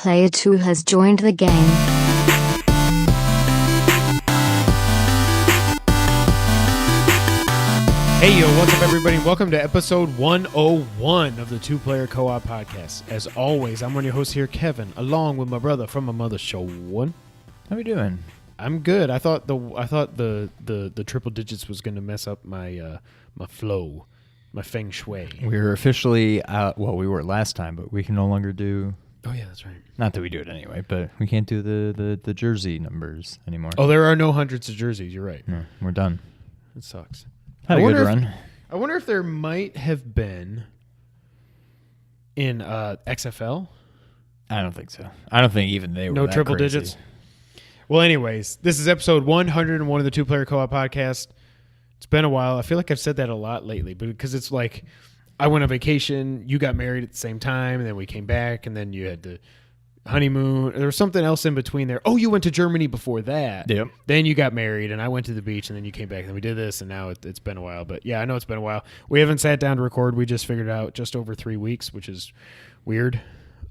Player 2 has joined the game. Hey yo, what's up everybody? Welcome to episode 101 of the Two Player Co-op Podcast. As always, I'm one of your hosts here, Kevin, along with my brother from my mother's show. How we doing? I'm good. I thought the triple digits was going to mess up my my flow, my feng shui. We're officially out. Well, we were last time, but we can no longer do. Oh yeah, that's right. Not that we do it anyway, but we can't do the jersey numbers anymore. Oh, there are no hundreds of jerseys. You're right. No, we're done. It sucks. Had a good run. I wonder if there might have been in XFL. I don't think so. I don't think even they were No that triple crazy. digits. Well, anyways, this is episode 101 of the Two Player Co-op Podcast. It's been a while. I feel like I've said that a lot lately, but because it's like I went on vacation, you got married at the same time, and then we came back, and then you had the honeymoon. There was something else in between there. Oh, you went to Germany before that. Yep. Then you got married, and I went to the beach, and then you came back, and then we did this, and now it's been a while. But yeah, I know it's been a while. We haven't sat down to record. We just figured it out just over 3 weeks, which is weird.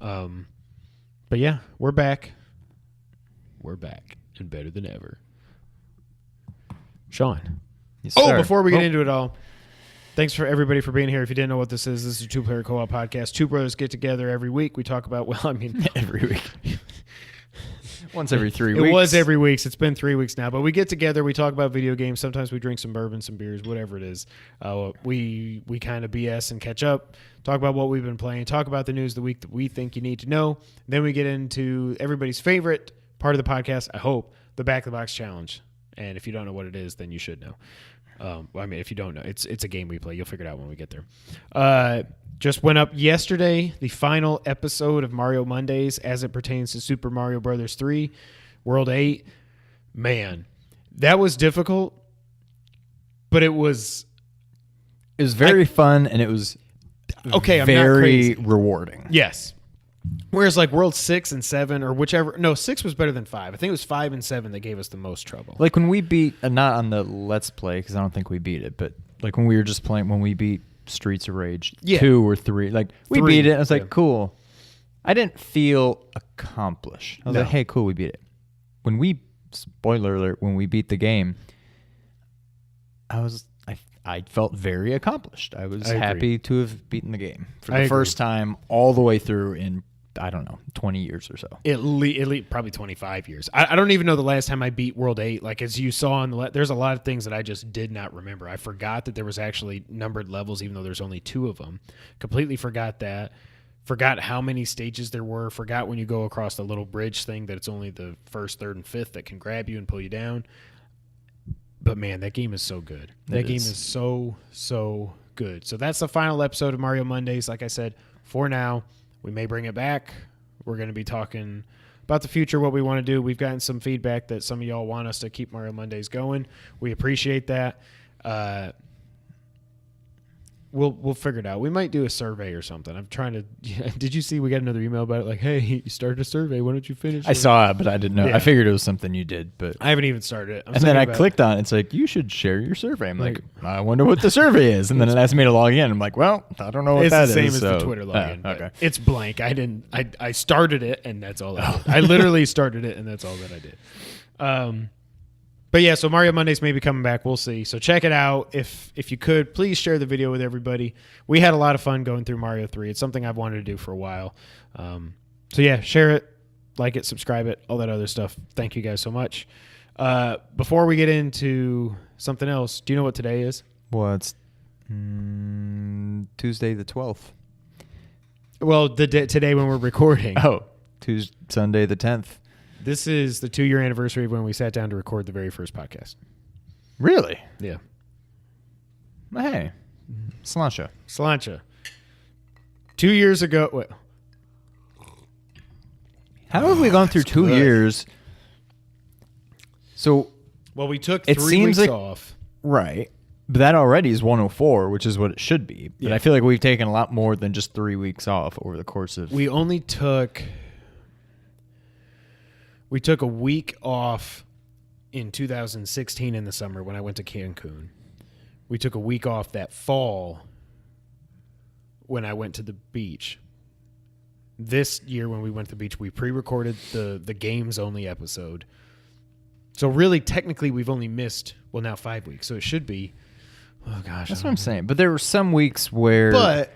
But yeah, we're back. We're back and better than ever. Sean. Yes, Oh, sir. before we get into it all, thanks for everybody for being here. If you didn't know what this is a two-player co-op podcast. Two brothers get together every week. We talk about, every week. Once every 3 weeks. It was every week. So it's been 3 weeks now. But we get together. We talk about video games. Sometimes we drink some bourbon, some beers, whatever it is. We kind of BS and catch up, talk about what we've been playing, talk about the news of the week that we think you need to know. Then we get into everybody's favorite part of the podcast, I hope, the Back of the Box Challenge. And if you don't know what it is, then you should know. If you don't know, it's a game we play. You'll figure it out when we get there. Just went up yesterday, the final episode of Mario Mondays as it pertains to Super Mario Brothers 3, World 8. Man, that was difficult, but it was very fun, and it was okay. I'm not very crazy. rewarding. Yes. Whereas like World 6 and 7 or whichever, no, 6 was better than 5. I think it was 5 and 7 that gave us the most trouble. Like when we beat, not on the Let's Play, because I don't think we beat it, but like when we were just playing, when we beat Streets of Rage 2 or 3, like we beat it. I was like, cool. I didn't feel accomplished. I was like, hey, cool, we beat it. When we, spoiler alert, when we beat the game, I felt very accomplished. I was happy to have beaten the game for the first time all the way through in, I don't know, 20 years or so. At least probably 25 years. I don't even know the last time I beat World 8. Like, as you saw on there's a lot of things that I just did not remember. I forgot that there was actually numbered levels, even though there's only 2 of them. Completely forgot that. Forgot how many stages there were. Forgot when you go across the little bridge thing that it's only the first, third, and fifth that can grab you and pull you down. But man, that game is so good. That game is so, so good. So that's the final episode of Mario Mondays. Like I said, for now, we may bring it back. We're going to be talking about the future, what we want to do. We've gotten some feedback that some of y'all want us to keep Mario Mondays going. We appreciate that. We'll figure it out. We might do a survey or something. I'm trying to. Did you see? We got another email about it. Like, hey, you started a survey. Why don't you finish? I saw it, but I didn't know. Yeah. I figured it was something you did, but I haven't even started it. And then I clicked on it. It's like, you should share your survey. I'm like, I wonder what the survey is. And then it asked me to log in. I'm like, well, I don't know what that is. It's the same as the Twitter login. Okay. It's blank. I started it, and that's all I did. I literally started it, and that's all that I did. But yeah, so Mario Mondays may be coming back. We'll see. So check it out. If you could, please share the video with everybody. We had a lot of fun going through Mario 3. It's something I've wanted to do for a while. So yeah, share it, like it, subscribe it, all that other stuff. Thank you guys so much. Before we get into something else, do you know what today is? Well, it's Tuesday the 12th. Well, today when we're recording. Oh, Sunday the 10th. This is the 2-year anniversary of when we sat down to record the very first podcast. Really? Yeah. Hey, Sláinte. 2 years ago. Wait. How have we gone through 2 years? So, well, we took it 3 seems weeks like, off. Right. But that already is 104, which is what it should be. But Yeah. I feel like we've taken a lot more than just 3 weeks off over the course of... We only took... We took a week off in 2016 in the summer when I went to Cancun. We took a week off that fall when I went to the beach. this year when we went to the beach, we pre-recorded the games only episode. So really, technically, we've only missed, now 5 weeks. So it should be, oh gosh. That's what I'm saying. But there were some weeks where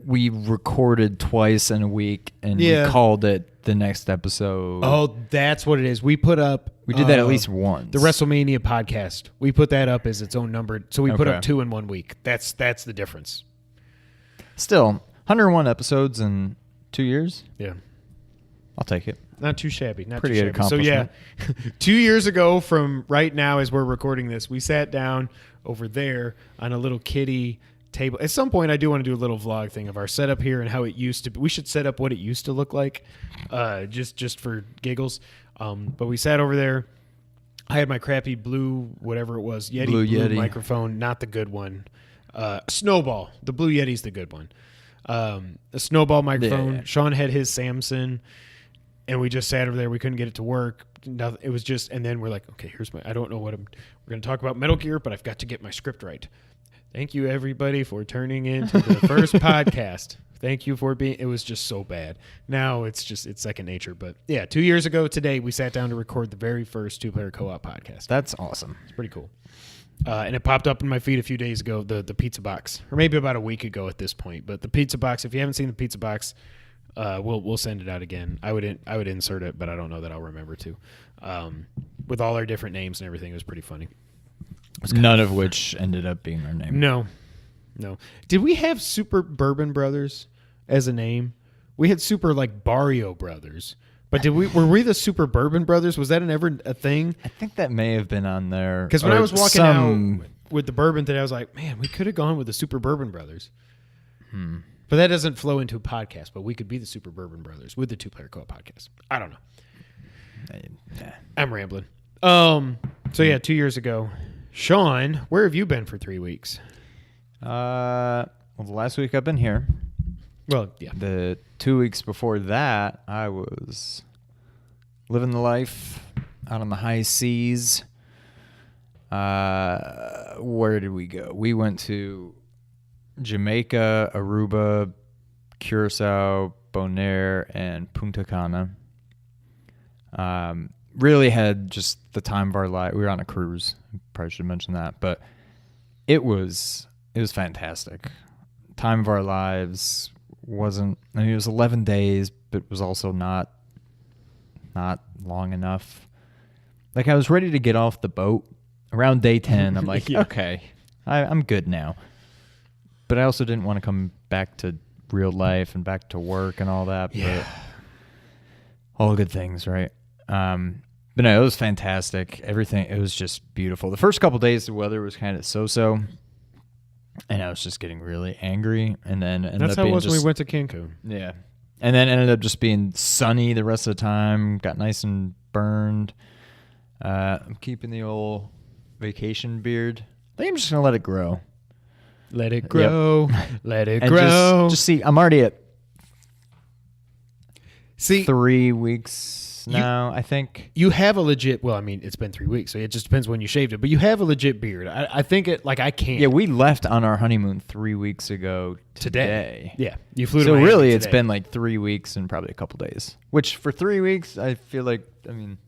we recorded twice in a week and we called it the next episode. Oh, that's what it is. We did that at least once. The WrestleMania podcast. We put that up as its own number. So we put up 2 in 1 week. That's the difference. Still, 101 episodes in 2 years? Yeah. I'll take it. Not too shabby. Pretty good accomplishment. So 2 years ago from right now as we're recording this, we sat down over there on a little kiddie table. At some point, I do want to do a little vlog thing of our setup here and how it used to be. We should set up what it used to look like, just for giggles. But we sat over there. I had my crappy blue, whatever it was, Blue Yeti microphone, not the good one. Snowball. The Blue Yeti's the good one. A Snowball microphone. Yeah. Sean had his Samson, and we just sat over there. We couldn't get it to work. Nothing. It was just, and then we're like, okay, I don't know we're going to talk about Metal Gear, but I've got to get my script right. Thank you, everybody, for turning into the first podcast. Thank you for it was just so bad. Now it's second nature. But yeah, 2 years ago today, we sat down to record the very first 2-player co-op podcast. That's awesome. It's pretty cool. And it popped up in my feed a few days ago, the pizza box, or maybe about a week ago at this point. But the pizza box, if you haven't seen the pizza box, we'll send it out again. I would insert it, but I don't know that I'll remember to. With all our different names and everything, it was pretty funny. None of which ended up being our name. No. Did we have Super Bourbon Brothers as a name? We had Super Barrio Brothers, but were we the Super Bourbon Brothers? Was that ever a thing? I think that may have been on there. Because when I was walking out with the bourbon today, I was like, man, we could have gone with the Super Bourbon Brothers. But that doesn't flow into a podcast. But we could be the Super Bourbon Brothers with the 2-player co-op podcast. I don't know. I'm rambling. So yeah, 2 years ago. Sean, where have you been for 3 weeks? The last week I've been here. Well, yeah. The 2 weeks before that, I was living the life out on the high seas. Where did we go? We went to Jamaica, Aruba, Curacao, Bonaire, and Punta Cana. Really had just the time of our life. We were on a cruise. Probably should mention that, but it was fantastic. Time of our lives. It was 11 days, but it was also not long enough. I was ready to get off the boat around day 10. I'm like, okay, I'm good now. But I also didn't want to come back to real life and back to work and all that. Yeah. But all good things, right? But no, it was fantastic. Everything, it was just beautiful. The first couple days, the weather was kind of so-so, and I was just getting really angry. And then that's how it was when we went to Cancun. Yeah, and then ended up just being sunny the rest of the time. Got nice and burned. I'm keeping the old vacation beard. I think I'm just gonna let it grow. Let it grow. Yep. Let it and grow. Just see. I'm already at 3 weeks. No, I think you have a legit. Well, I mean, it's been 3 weeks, so it just depends when you shaved it. But you have a legit beard. I think it. I can't. Yeah, we left on our honeymoon 3 weeks ago today. Yeah, you flew. So to really, today. It's been 3 weeks and probably a couple days. Which for 3 weeks, I feel like. I mean,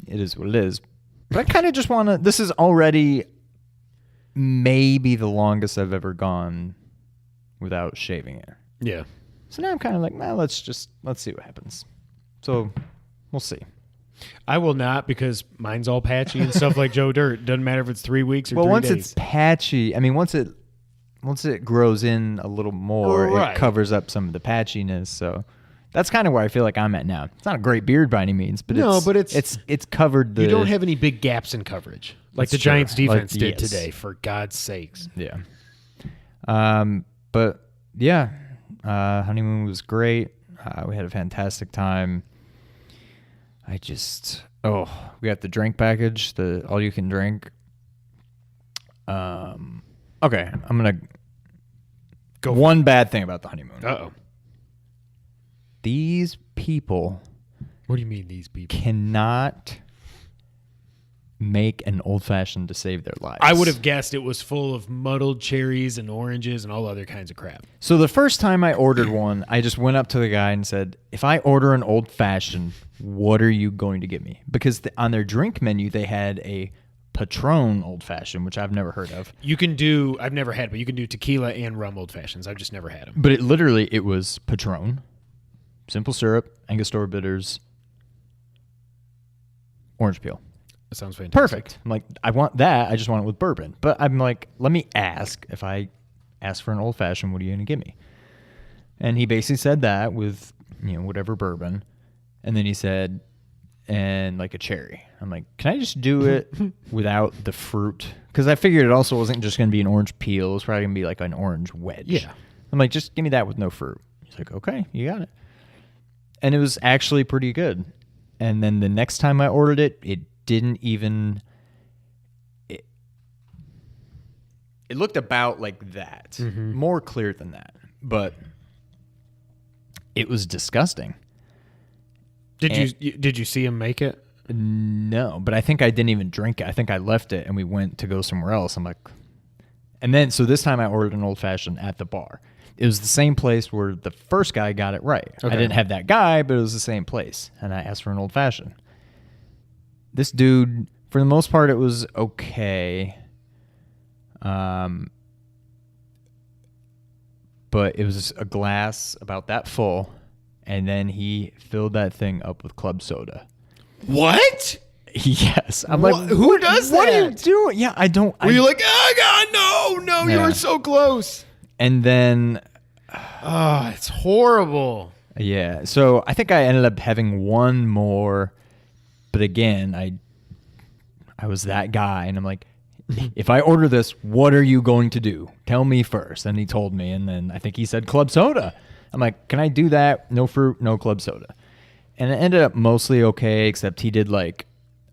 it is what it is. But I kind of just want to. This is already maybe the longest I've ever gone without shaving it. Yeah. So now I'm kind of like, let's see what happens. So we'll see. I will not, because mine's all patchy and stuff like Joe Dirt. Doesn't matter if it's 3 weeks or 3 days. Well, once it's patchy, I mean, once it grows in a little more, It covers up some of the patchiness. So that's kind of where I feel like I'm at now. It's not a great beard by any means, but it's covered. You don't have any big gaps in coverage like the Giants defense did today. For God's sakes. Yeah. But yeah, honeymoon was great. We had a fantastic time. We got the drink package, the all you can drink. Okay, I'm going to go. One bad thing about the honeymoon. Uh-oh. These people. What do you mean these people? Cannot make an old fashioned to save their lives. I would have guessed it was full of muddled cherries and oranges and all other kinds of crap. So the first time I ordered one, I just went up to the guy and said, if I order an old fashioned, what are you going to give me? Because on their drink menu, they had a Patron old fashioned, which I've never heard of. You can do, I've never had, but you can do tequila and rum old fashions. I've just never had them. But it was Patron, simple syrup, Angostura bitters, orange peel. That sounds fantastic. Perfect. I'm like, I want that. I just want it with bourbon. But I'm like, let me ask. If I ask for an old fashioned, what are you going to give me? And he basically said that with, whatever bourbon. And then he said, and like a cherry. I'm like, can I just do it without the fruit? Because I figured it also wasn't just going to be an orange peel. It was probably going to be like an orange wedge. Yeah. I'm like, just give me that with no fruit. He's like, okay, you got it. And it was actually pretty good. And then the next time I ordered it, it didn't even... It looked about like that. Mm-hmm. More clear than that. But it was disgusting. Did you see him make it? No, but I think I didn't even drink it. I think I left it and we went to go somewhere else. I'm like... And then, so this time I ordered an old-fashioned at the bar. It was the same place where the first guy got it right. Okay. I didn't have that guy, but it was the same place. And I asked for an old-fashioned. This dude, for the most part, it was okay. But it was a glass about that full, and then he filled that thing up with club soda. What? Yes. I'm like, who does that? What are you doing? Yeah, I don't. Were you like, oh, God, no, yeah. You were so close. And then... Oh, it's horrible. Yeah. So I think I ended up having one more, but again, I was that guy, and I'm like, if I order this, what are you going to do? Tell me first. And he told me, and then I think he said club soda. I'm like, can I do that? No fruit, no club soda. And it ended up mostly okay, except he did like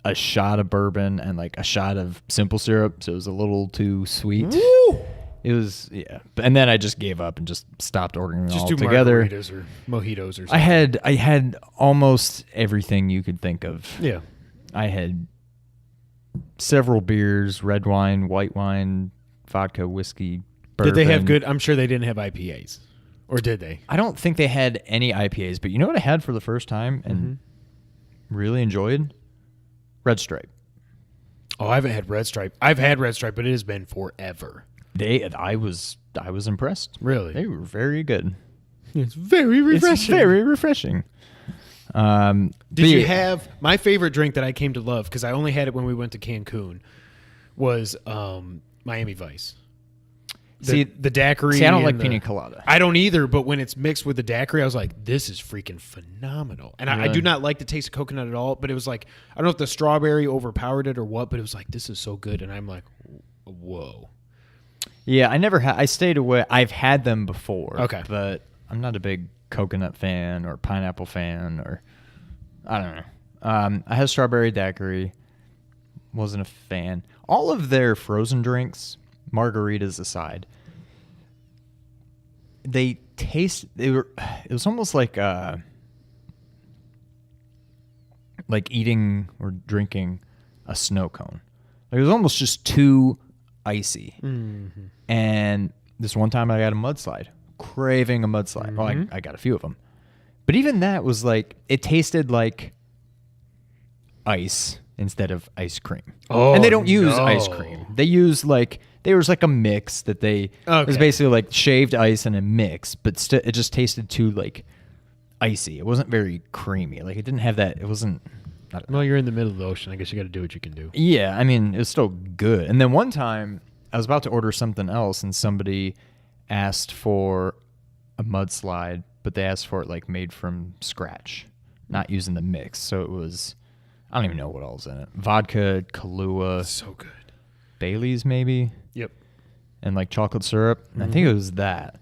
a shot of bourbon and like a shot of simple syrup, so it was a little too sweet. Woo! It was, yeah. And then I just gave up and just stopped ordering just all do together. Margaritas or mojitos or something. I had almost everything you could think of. Yeah. I had several beers, red wine, white wine, vodka, whiskey, bourbon. Did they have good? I'm sure they didn't have IPAs. Or did they? I don't think they had any IPAs, but you know what I had for the first time and really enjoyed? Red Stripe. Oh, I haven't had Red Stripe. I've had Red Stripe, but it has been forever. I was impressed. Really? They were very good. It's very refreshing. It's very refreshing. Did you have my favorite drink that I came to love, because I only had it when we went to Cancun, was Miami Vice. The daiquiri. See, I don't like pina colada. I don't either, but when it's mixed with the daiquiri, I was like, this is freaking phenomenal. And I do not like the taste of coconut at all, but it was like, I don't know if the strawberry overpowered it or what, but it was like, this is so good. And I'm like, whoa. Yeah, I never had. I stayed away. I've had them before. Okay. But I'm not a big coconut fan or pineapple fan, or I don't know. I had strawberry daiquiri. Wasn't a fan. All of their frozen drinks, margaritas aside, they were. It was almost like eating or drinking a snow cone. It was almost just too icy. Mm-hmm. And this one time I got a mudslide, craving a mudslide. Well, I got a few of them. But even that was like, it tasted like ice instead of ice cream. Oh, and they don't use ice cream. They use there was like a mix that it was basically like shaved ice and a mix, but it just tasted too like icy. It wasn't very creamy. Like it didn't have that, it wasn't. Well, you're in the middle of the ocean. I guess you got to do what you can do. Yeah, I mean, it was still good. And then one time, I was about to order something else, and somebody asked for a mudslide, but they asked for it like made from scratch, not using the mix. So it was, I don't even know what else in it. Vodka, Kahlua. So good. Bailey's maybe. Yep. And like chocolate syrup. And I think it was that.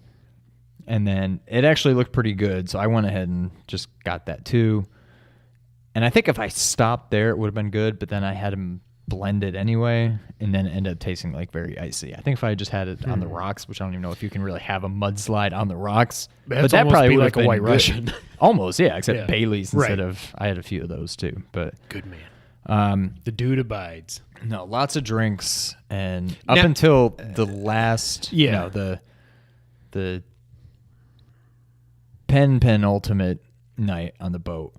And then it actually looked pretty good, so I went ahead and just got that too. And I think if I stopped there, it would have been good, but then I had them blended anyway, and then it ended up tasting like very icy. I think if I just had it on the rocks, which I don't even know if you can really have a mudslide on the rocks, but that probably would like have a White good. Russian. Almost, yeah, except Bailey's instead of, I had a few of those too. But good man. The dude abides. No, lots of drinks, and up until the last, the penultimate night on the boat,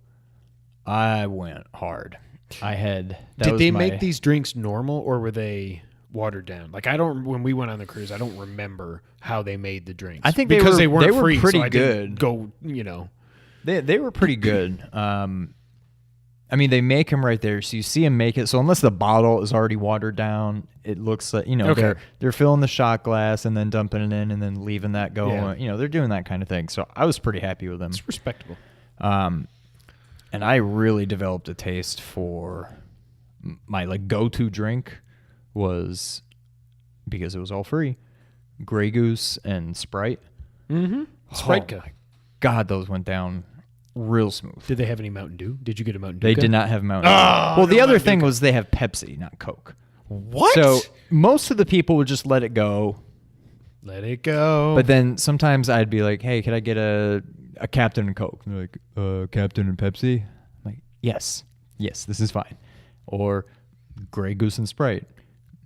I went hard. Did they make these drinks normal, or were they watered down? Like, when we went on the cruise, I don't remember how they made the drinks. I think because they weren't were free, pretty so I good. Didn't go, They were pretty good. I mean, they make them right there, so you see them make it. So unless the bottle is already watered down, it looks like, they're filling the shot glass and then dumping it in and then leaving that going. Yeah. They're doing that kind of thing. So I was pretty happy with them. It's respectable. And I really developed a taste for my go-to drink was, because it was all free, Grey Goose and Sprite. Mm-hmm. Sprite. Oh my God, those went down real smooth. Did they have any Mountain Dew? Did you get a Mountain Dew? They did not have Mountain Dew. Well, the other thing was they have Pepsi, not Coke. What? So most of the people would just let it go. Let it go. But then sometimes I'd be like, hey, could I get a Captain and Coke? And they're like, Captain and Pepsi? I'm like, yes, this is fine. Or Grey Goose and Sprite.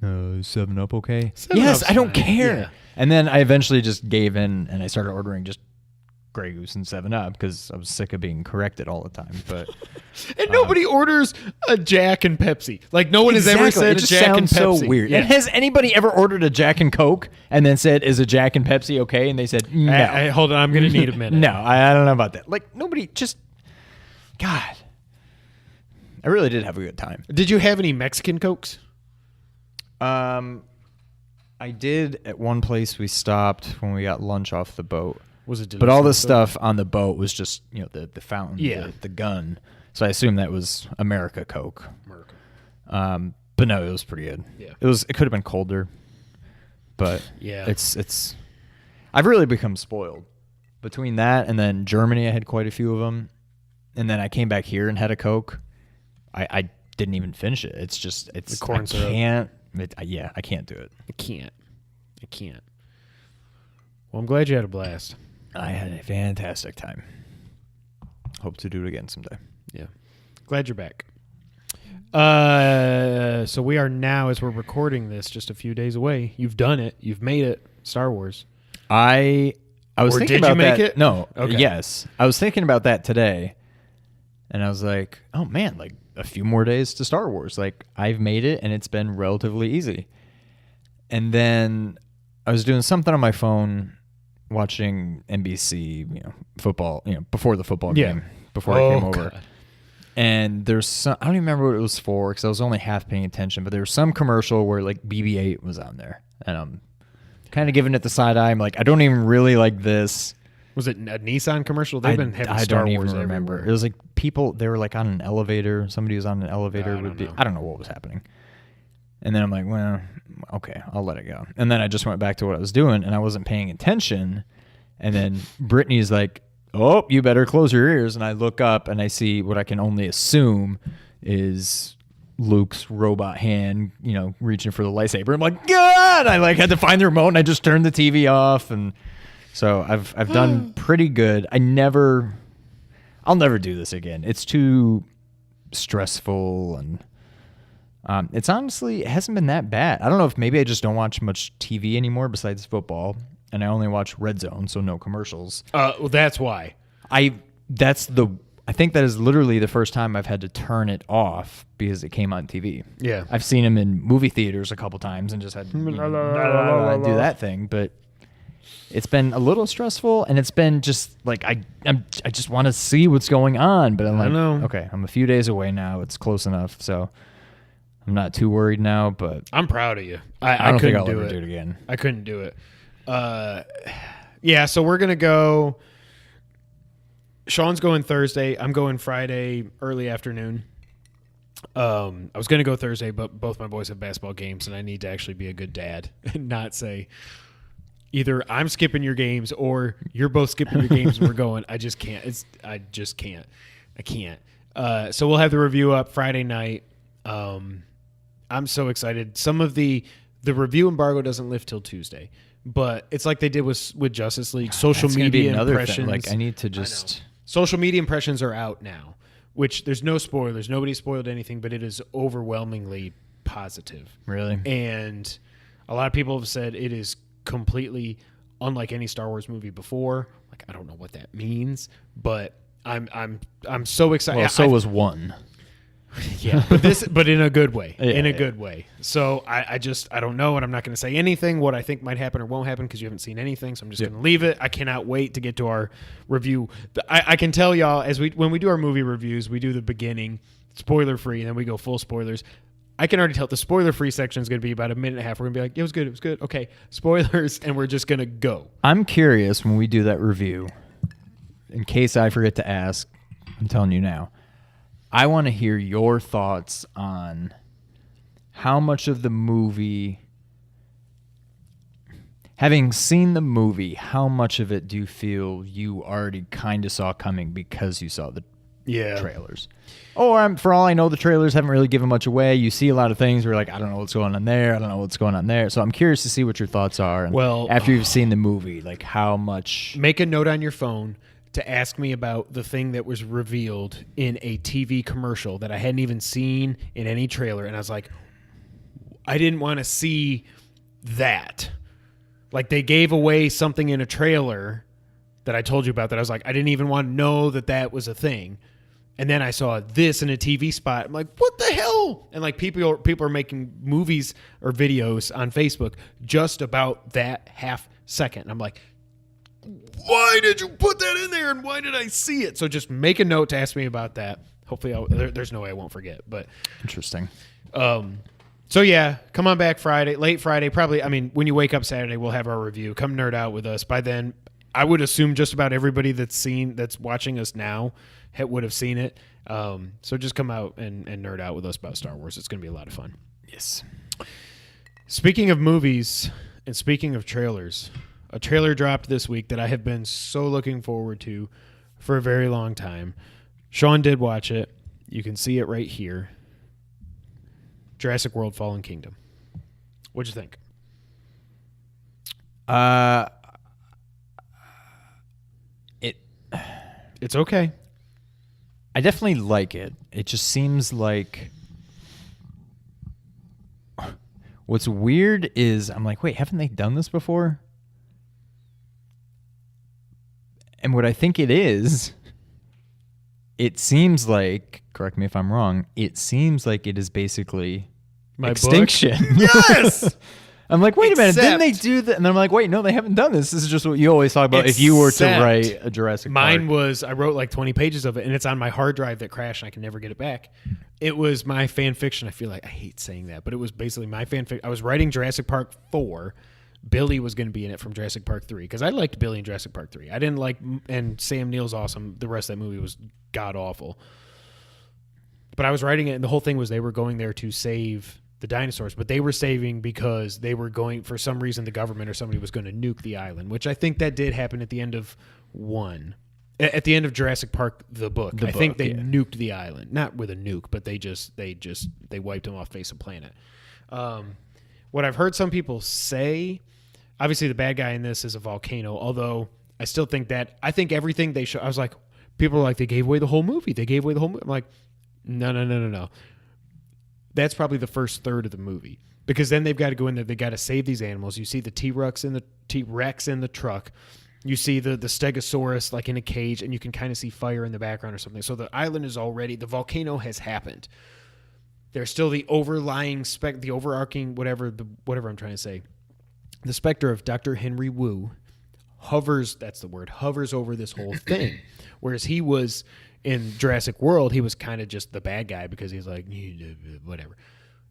7-Up, okay? 7-Up's I don't fine. care. Yeah. And then I eventually just gave in and I started ordering just Grey Goose and 7-Up because I was sick of being corrected all the time. But and nobody orders a Jack and Pepsi. Like, no one has ever said it just a Jack and sounds Pepsi. so weird. Yeah. And has anybody ever ordered a Jack and Coke and then said, is a Jack and Pepsi okay? And they said, no. Hold on, I'm going to need a minute. No, I don't know about that. Like, nobody just... God. I really did have a good time. Did you have any Mexican Cokes? I did at one place we stopped when we got lunch off the boat. Was it delicious? But all the stuff on the boat was just, the fountain, Yeah. the gun. So I assume that was America Coke. But no, it was pretty good. Yeah. It could have been colder. But yeah. It's I've really become spoiled. Between that and then Germany, I had quite a few of them. And then I came back here and had a Coke. I didn't even finish it. It's the corn syrup. I can't do it. I can't. Well, I'm glad you had a blast. I had a fantastic time. Hope to do it again someday. Yeah. Glad you're back. So we are now, as we're recording this, just a few days away. You've done it. You've made it. Star Wars. I was thinking about that. Did you make it? No. Okay. Yes. I was thinking about that today. And I was like, oh man, like a few more days to Star Wars. Like, I've made it and it's been relatively easy. And then I was doing something on my phone, watching NBC, football, before the football game, before I came over. God. And there's some, I don't even remember what it was for because I was only half paying attention, but there was some commercial where like BB-8 was on there. And I'm kind of giving it the side eye. I'm like, I don't even really like this. Was it a Nissan commercial? They've been having I Star don't Wars even remember. everywhere. It was like people, they were like on an elevator. Somebody was on an elevator. I don't know what was happening. And then I'm like, well, okay, I'll let it go. And then I just went back to what I was doing and I wasn't paying attention. And then Brittany's like, oh, you better close your ears. And I look up and I see what I can only assume is Luke's robot hand, reaching for the lightsaber. I'm like, God! I had to find the remote and I just turned the TV off. And so I've done pretty good. I'll never do this again. It's too stressful and it's honestly, it hasn't been that bad. I don't know if maybe I just don't watch much TV anymore besides football and I only watch Red Zone, so no commercials. Well, that's why. I think that is literally the first time I've had to turn it off because it came on TV. Yeah. I've seen him in movie theaters a couple times and just had to do that thing, but it's been a little stressful and it's been just like I just want to see what's going on, but I'm like, okay, I'm a few days away now. It's close enough, so I'm not too worried now, but I'm proud of you. I don't think I'll ever do it again. I couldn't do it. Yeah, so we're going to go. Sean's going Thursday. I'm going Friday early afternoon. I was going to go Thursday, but both my boys have basketball games, and I need to actually be a good dad and not say either I'm skipping your games or you're both skipping your games and we're going. I just can't. I can't. So we'll have the review up Friday night. I'm so excited. Some of the review embargo doesn't lift till Tuesday. But it's like they did with Justice League. Social media impressions. Like I need to just social media impressions are out now, which there's no spoilers. Nobody spoiled anything, but it is overwhelmingly positive. Really? And a lot of people have said it is completely unlike any Star Wars movie before. Like, I don't know what that means, but I'm so excited. Well, so was one. Yeah, but in a good way. Good way. So I don't know, and I'm not going to say anything what I think might happen or won't happen because you haven't seen anything. So I'm just going to leave it. I cannot wait to get to our review. I can tell y'all when we do our movie reviews, we do the beginning spoiler free, and then we go full spoilers. I can already tell the spoiler free section is going to be about a minute and a half. We're going to be like, it was good. Okay, spoilers, and we're just going to go. I'm curious when we do that review. In case I forget to ask, I'm telling you now. I want to hear your thoughts on how much of the movie, having seen the movie, how much of it do you feel you already kind of saw coming because you saw the trailers? Or for all I know, the trailers haven't really given much away. You see a lot of things where you're like, I don't know what's going on there. I don't know what's going on there. So I'm curious to see what your thoughts are. And after you've seen the movie, like how much. Make a note on your phone to ask me about the thing that was revealed in a TV commercial that I hadn't even seen in any trailer. And I was like, I didn't want to see that. Like, they gave away something in a trailer that I told you about that I was like, I didn't even want to know that was a thing. And then I saw this in a TV spot. I'm like, what the hell? And like people are making movies or videos on Facebook just about that half second. And I'm like, why did you put that in there, and why did I see it? So just make a note to ask me about that. Hopefully, there's no way I won't forget. But interesting. So yeah, come on back Friday, late Friday, probably. I mean, when you wake up Saturday, we'll have our review. Come nerd out with us. By then, I would assume just about everybody that's watching us now would have seen it. So just come out and nerd out with us about Star Wars. It's going to be a lot of fun. Yes. Speaking of movies and speaking of trailers. A trailer dropped this week that I have been so looking forward to for a very long time. Sean did watch it. You can see it right here. Jurassic World: Fallen Kingdom. What'd you think? It's okay. I definitely like it. It just seems like what's weird is I'm like, wait, haven't they done this before? And what I think it is, it seems like, correct me if I'm wrong, it seems like it is basically my extinction. Yes! I'm like, wait a minute, didn't they do that? And I'm like, wait, no, they haven't done this. This is just what you always talk about if you were to write a Jurassic Park. Mine was, I wrote like 20 pages of it, and it's on my hard drive that crashed, and I can never get it back. It was my fan fiction. I feel like I hate saying that, but it was basically my fan fiction. I was writing Jurassic Park 4. Billy was going to be in it from Jurassic Park 3 because I liked Billy in Jurassic Park 3. I didn't like, and Sam Neill's awesome. The rest of that movie was god awful. But I was writing it, and the whole thing was they were going there to save the dinosaurs, but they were saving because they were going, for some reason, the government or somebody was going to nuke the island, which I think that did happen at the end of 1. At the end of Jurassic Park, the book, I think they nuked the island, not with a nuke, but they wiped them off the face of the planet. What I've heard some people say, obviously the bad guy in this is a volcano, although I still think I think everything they show, I was like, people are like, they gave away the whole movie. I'm like, no. That's probably the first third of the movie, because then they've got to go in there. They got to save these animals. You see the T-Rex in the truck. You see the Stegosaurus like in a cage, and you can kind of see fire in the background or something. So the island is already, the volcano has happened. There's still the overlying the overarching whatever I'm trying to say. The specter of Dr. Henry Wu hovers over this whole thing. Whereas he was in Jurassic World, he was kind of just the bad guy because he's like, whatever.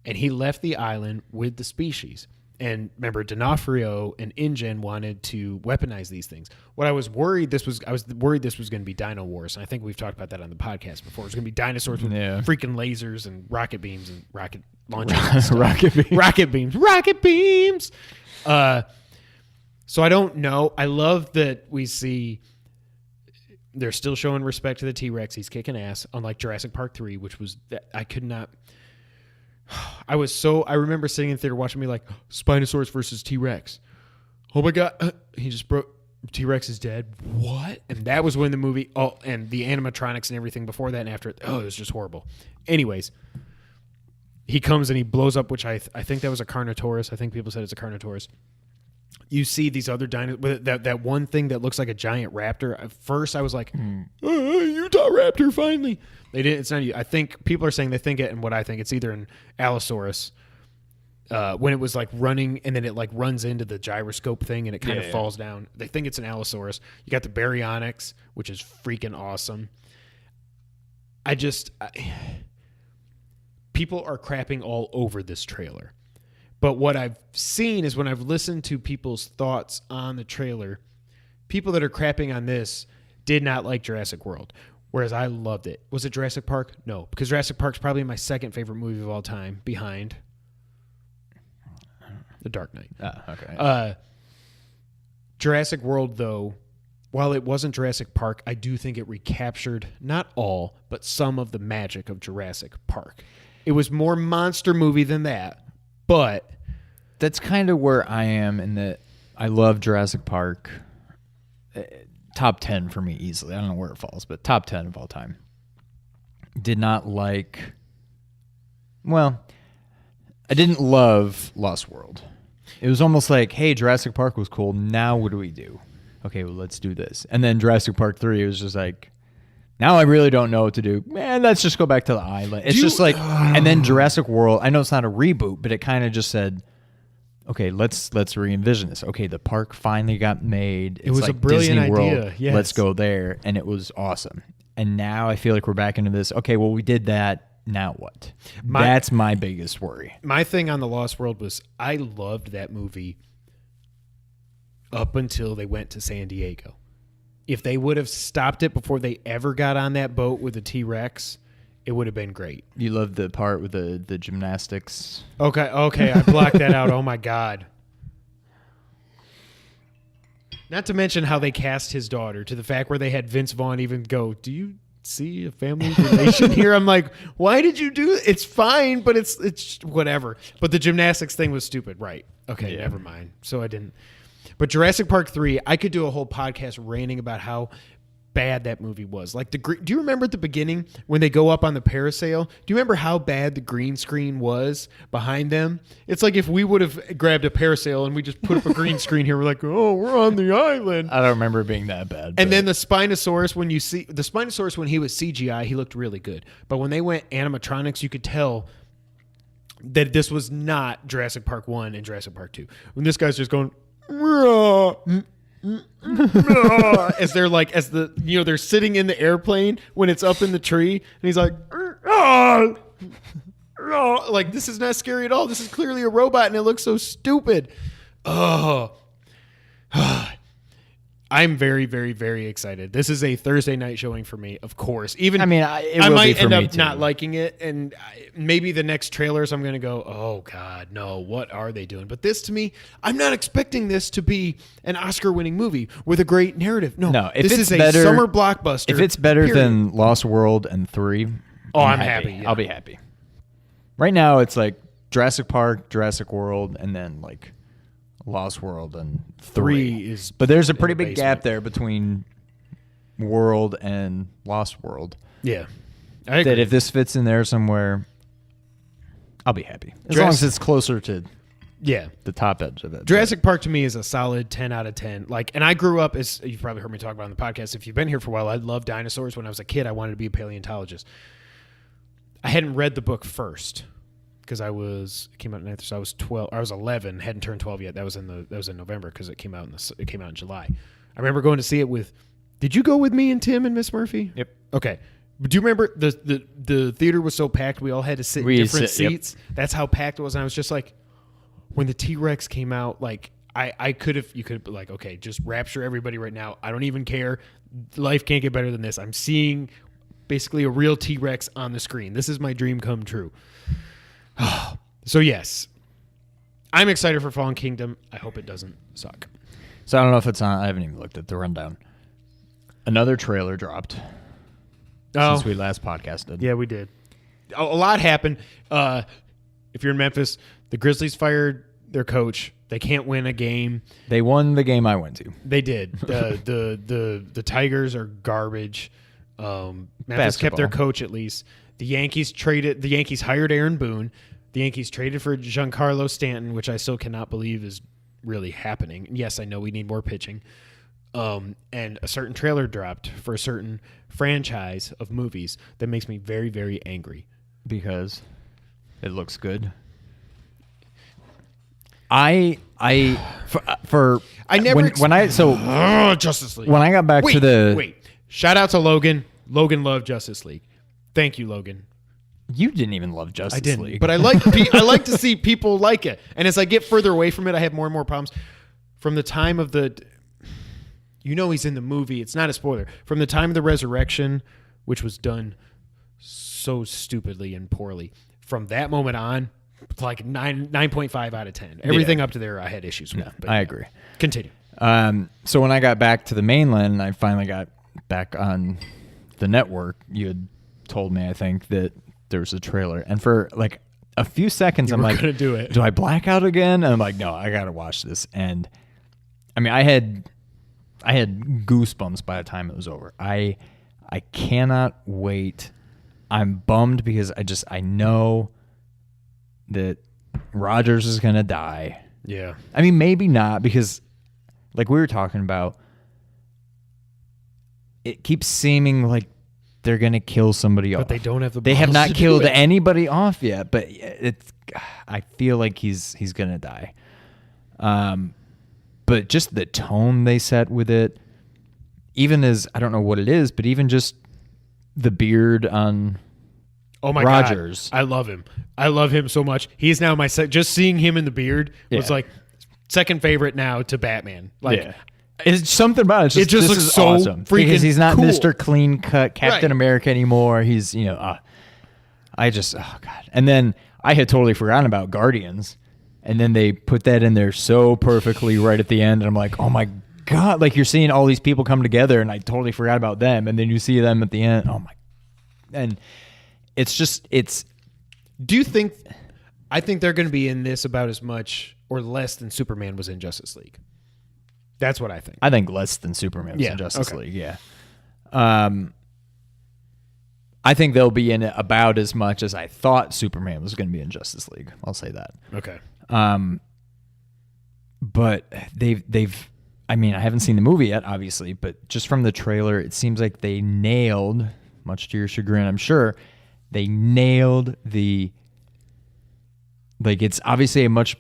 And he left the island with the species. And remember, D'Onofrio and InGen wanted to weaponize these things. I was worried this was going to be Dino Wars. And I think we've talked about that on the podcast before. It's going to be dinosaurs with freaking lasers and rocket beams and rocket launchers. Rocket beams. So I don't know. I love that we see they're still showing respect to the T-Rex. He's kicking ass, unlike Jurassic Park 3, which was I could not. I remember sitting in theater watching me like Spinosaurus versus T-Rex. Oh my God. He just broke. T-Rex is dead. What? And that was when the movie, and the animatronics and everything before that and after it, it was just horrible. Anyways, he comes and he blows up, which I think that was a Carnotaurus. I think people said it's a Carnotaurus. You see these other dinosaurs, that one thing that looks like a giant raptor. At first, I was like, Utah raptor, finally. They didn't. It's not. I think people are saying they think it, and what I think it's either an Allosaurus. When it was like running and then it like runs into the gyroscope thing and it kind of falls down. They think it's an Allosaurus. You got the Baryonyx, which is freaking awesome. People are crapping all over this trailer. But what I've seen is when I've listened to people's thoughts on the trailer, people that are crapping on this did not like Jurassic World. Whereas I loved it. Was it Jurassic Park? No, because Jurassic Park's probably my second favorite movie of all time, behind The Dark Knight. Okay. Jurassic World, though, while it wasn't Jurassic Park, I do think it recaptured not all, but some of the magic of Jurassic Park. It was more monster movie than that, but that's kind of where I am in that I love Jurassic Park. Top 10 for me easily. I don't know where it falls, but top 10 of all time. Did not like... Well, I didn't love Lost World. It was almost like, hey, Jurassic Park was cool. Now what do we do? Okay, well, let's do this. And then Jurassic Park 3, it was just like, now I really don't know what to do. Man, let's just go back to the island. It's just like, and then Jurassic World, I know it's not a reboot, but it kind of just said, okay, let's re-envision this. Okay, the park finally got made. It's it was like a brilliant Disney World. idea. Yes. Let's go there. And it was awesome. And now I feel like we're back into this. Okay, well, we did that. Now what? That's my biggest worry. My thing on The Lost World was I loved that movie up until they went to San Diego. If they would have stopped it before they ever got on that boat with the T-Rex, it would have been great. You loved the part with the gymnastics. Okay, I blocked that out. Oh, my God. Not to mention how they cast his daughter, to the fact where they had Vince Vaughn even go, do you see a family relation here? I'm like, why did you do it? It's fine, but it's whatever. But the gymnastics thing was stupid. Right. Okay, never mind. So I didn't. But Jurassic Park 3, I could do a whole podcast ranting about how bad that movie was. Like, do you remember at the beginning when they go up on the parasail? Do you remember how bad the green screen was behind them? It's like if we would have grabbed a parasail and we just put up a green screen here, we're like, oh, we're on the island. I don't remember it being that bad. And then the Spinosaurus, when he was CGI, he looked really good. But when they went animatronics, you could tell that this was not Jurassic Park 1 and Jurassic Park 2. When this guy's just going, as they're sitting in the airplane when it's up in the tree, and he's like, like, this is not scary at all. This is clearly a robot, and it looks so stupid. I'm very, very, very excited. This is a Thursday night showing for me, of course. I might end up not liking it, and maybe the next trailers I'm going to go, oh, God, no, what are they doing? But this, to me, I'm not expecting this to be an Oscar-winning movie with a great narrative. No, if this it's is better, a summer blockbuster. If it's better than Lost World and 3, I'm happy. Yeah. I'll be happy. Right now, it's like Jurassic Park, Jurassic World, and then like Lost World and 3 is, but there's a pretty big gap there between World and Lost World. Yeah, I agree. That if this fits in there somewhere, I'll be happy as long as it's closer to the top edge of it. Jurassic Park to me is a solid 10 out of 10. Like, and I grew up, as you've probably heard me talk about on the podcast. If you've been here for a while, I loved dinosaurs. When I was a kid, I wanted to be a paleontologist. I hadn't read the book first, because it came out in 9th, so I was 12. I was 11, hadn't turned 12 yet. That was in November, because it came out in July. I remember going to see it with. Did you go with me and Tim and Miss Murphy? Yep. Okay. But do you remember the theater was so packed we all had to sit in different seats? Yep. That's how packed it was, and I was just like, when the T-Rex came out, like you could have been like, okay, just rapture everybody right now. I don't even care. Life can't get better than this. I'm seeing basically a real T-Rex on the screen. This is my dream come true. So yes, I'm excited for Fallen Kingdom. I hope it doesn't suck. So I don't know if it's on. I haven't even looked at the rundown. Another trailer dropped since we last podcasted. Yeah, we did. A lot happened. If you're in Memphis, the Grizzlies fired their coach. They can't win a game. They won the game I went to. They did. The Tigers are garbage. Memphis kept their coach at least. The Yankees hired Aaron Boone. The Yankees traded for Giancarlo Stanton, which I still cannot believe is really happening. Yes, I know we need more pitching. And a certain trailer dropped for a certain franchise of movies that makes me very, very angry. Because it looks good. Justice League. When I got back to shout out to Logan. Logan loved Justice League. Thank you, Logan. You didn't even love Justice League, but I like to see people like it. And as I get further away from it, I have more and more problems. From the time of he's in the movie. It's not a spoiler. From the time of the resurrection, which was done so stupidly and poorly, from that moment on, like 9.5 out of 10. Everything up to there, I had issues with. I agree. Continue. So when I got back to the mainland, I finally got back on the network. You had told me, I think, that there was a trailer, and for like a few seconds, I'm like, gonna do it. Do I black out again? And I'm like, no, I gotta watch this. And I mean, I had goosebumps by the time it was over. I cannot wait. I'm bummed because I know that Rogers is gonna die. Yeah. I mean, maybe not, because like we were talking about, it keeps seeming like they're gonna kill somebody off. But they don't have the. They have not killed anybody off yet. But I feel like he's gonna die. But just the tone they set with it, even as I don't know what it is, but even just the beard on. Oh my Rogers. God. I love him. I love him so much. He's now my just seeing him in the beard was like second favorite now to Batman. Like it's something about it. It just looks so awesome freaking because he's not cool. Mr. Clean Cut Captain America anymore. He's I just God. And then I had totally forgotten about Guardians, and then they put that in there so perfectly right at the end, and I'm like, oh my God! Like you're seeing all these people come together, and I totally forgot about them, and then you see them at the end. Oh my! And it's just Do you think? I think they're going to be in this about as much or less than Superman was in Justice League. That's what I think. I think less than Superman was in Justice League. Yeah. I think they'll be in it about as much as I thought Superman was going to be in Justice League. I'll say that. Okay. But they've. I mean, I haven't seen the movie yet, obviously, but just from the trailer, it seems like they nailed, much to your chagrin, I'm sure, they nailed the. Like, it's obviously a much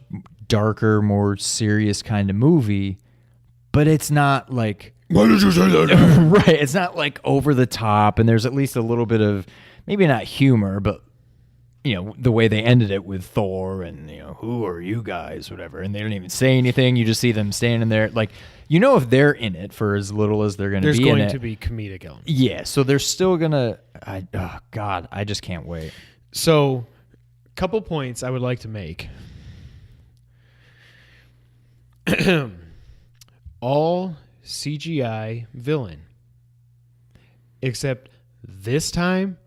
darker, more serious kind of movie, but it's not like. Why did you say that? Right. It's not like over the top, and there's at least a little bit of, maybe not humor, but, the way they ended it with Thor and, who are you guys, whatever. And they don't even say anything. You just see them standing there. Like, if they're in it for as little as they're going to be in it. There's going to be comedic elements. Yeah. So they're still going to, oh God, I just can't wait. So, a couple points I would like to make. All CGI villain. Except this time,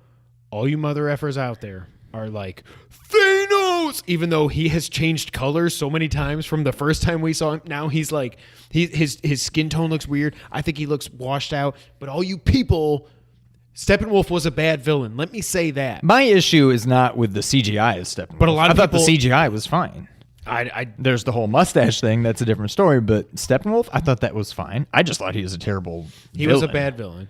all you mother effers out there are like, Thanos! Even though he has changed colors so many times from the first time we saw him, now he's like, his skin tone looks weird. I think he looks washed out. But all you people, Steppenwolf was a bad villain. Let me say that. My issue is not with the CGI of Steppenwolf. But a lot of I thought the CGI was fine. There's the whole mustache thing. That's a different story. But Steppenwolf, I thought that was fine. I just thought he was a terrible He was a bad villain.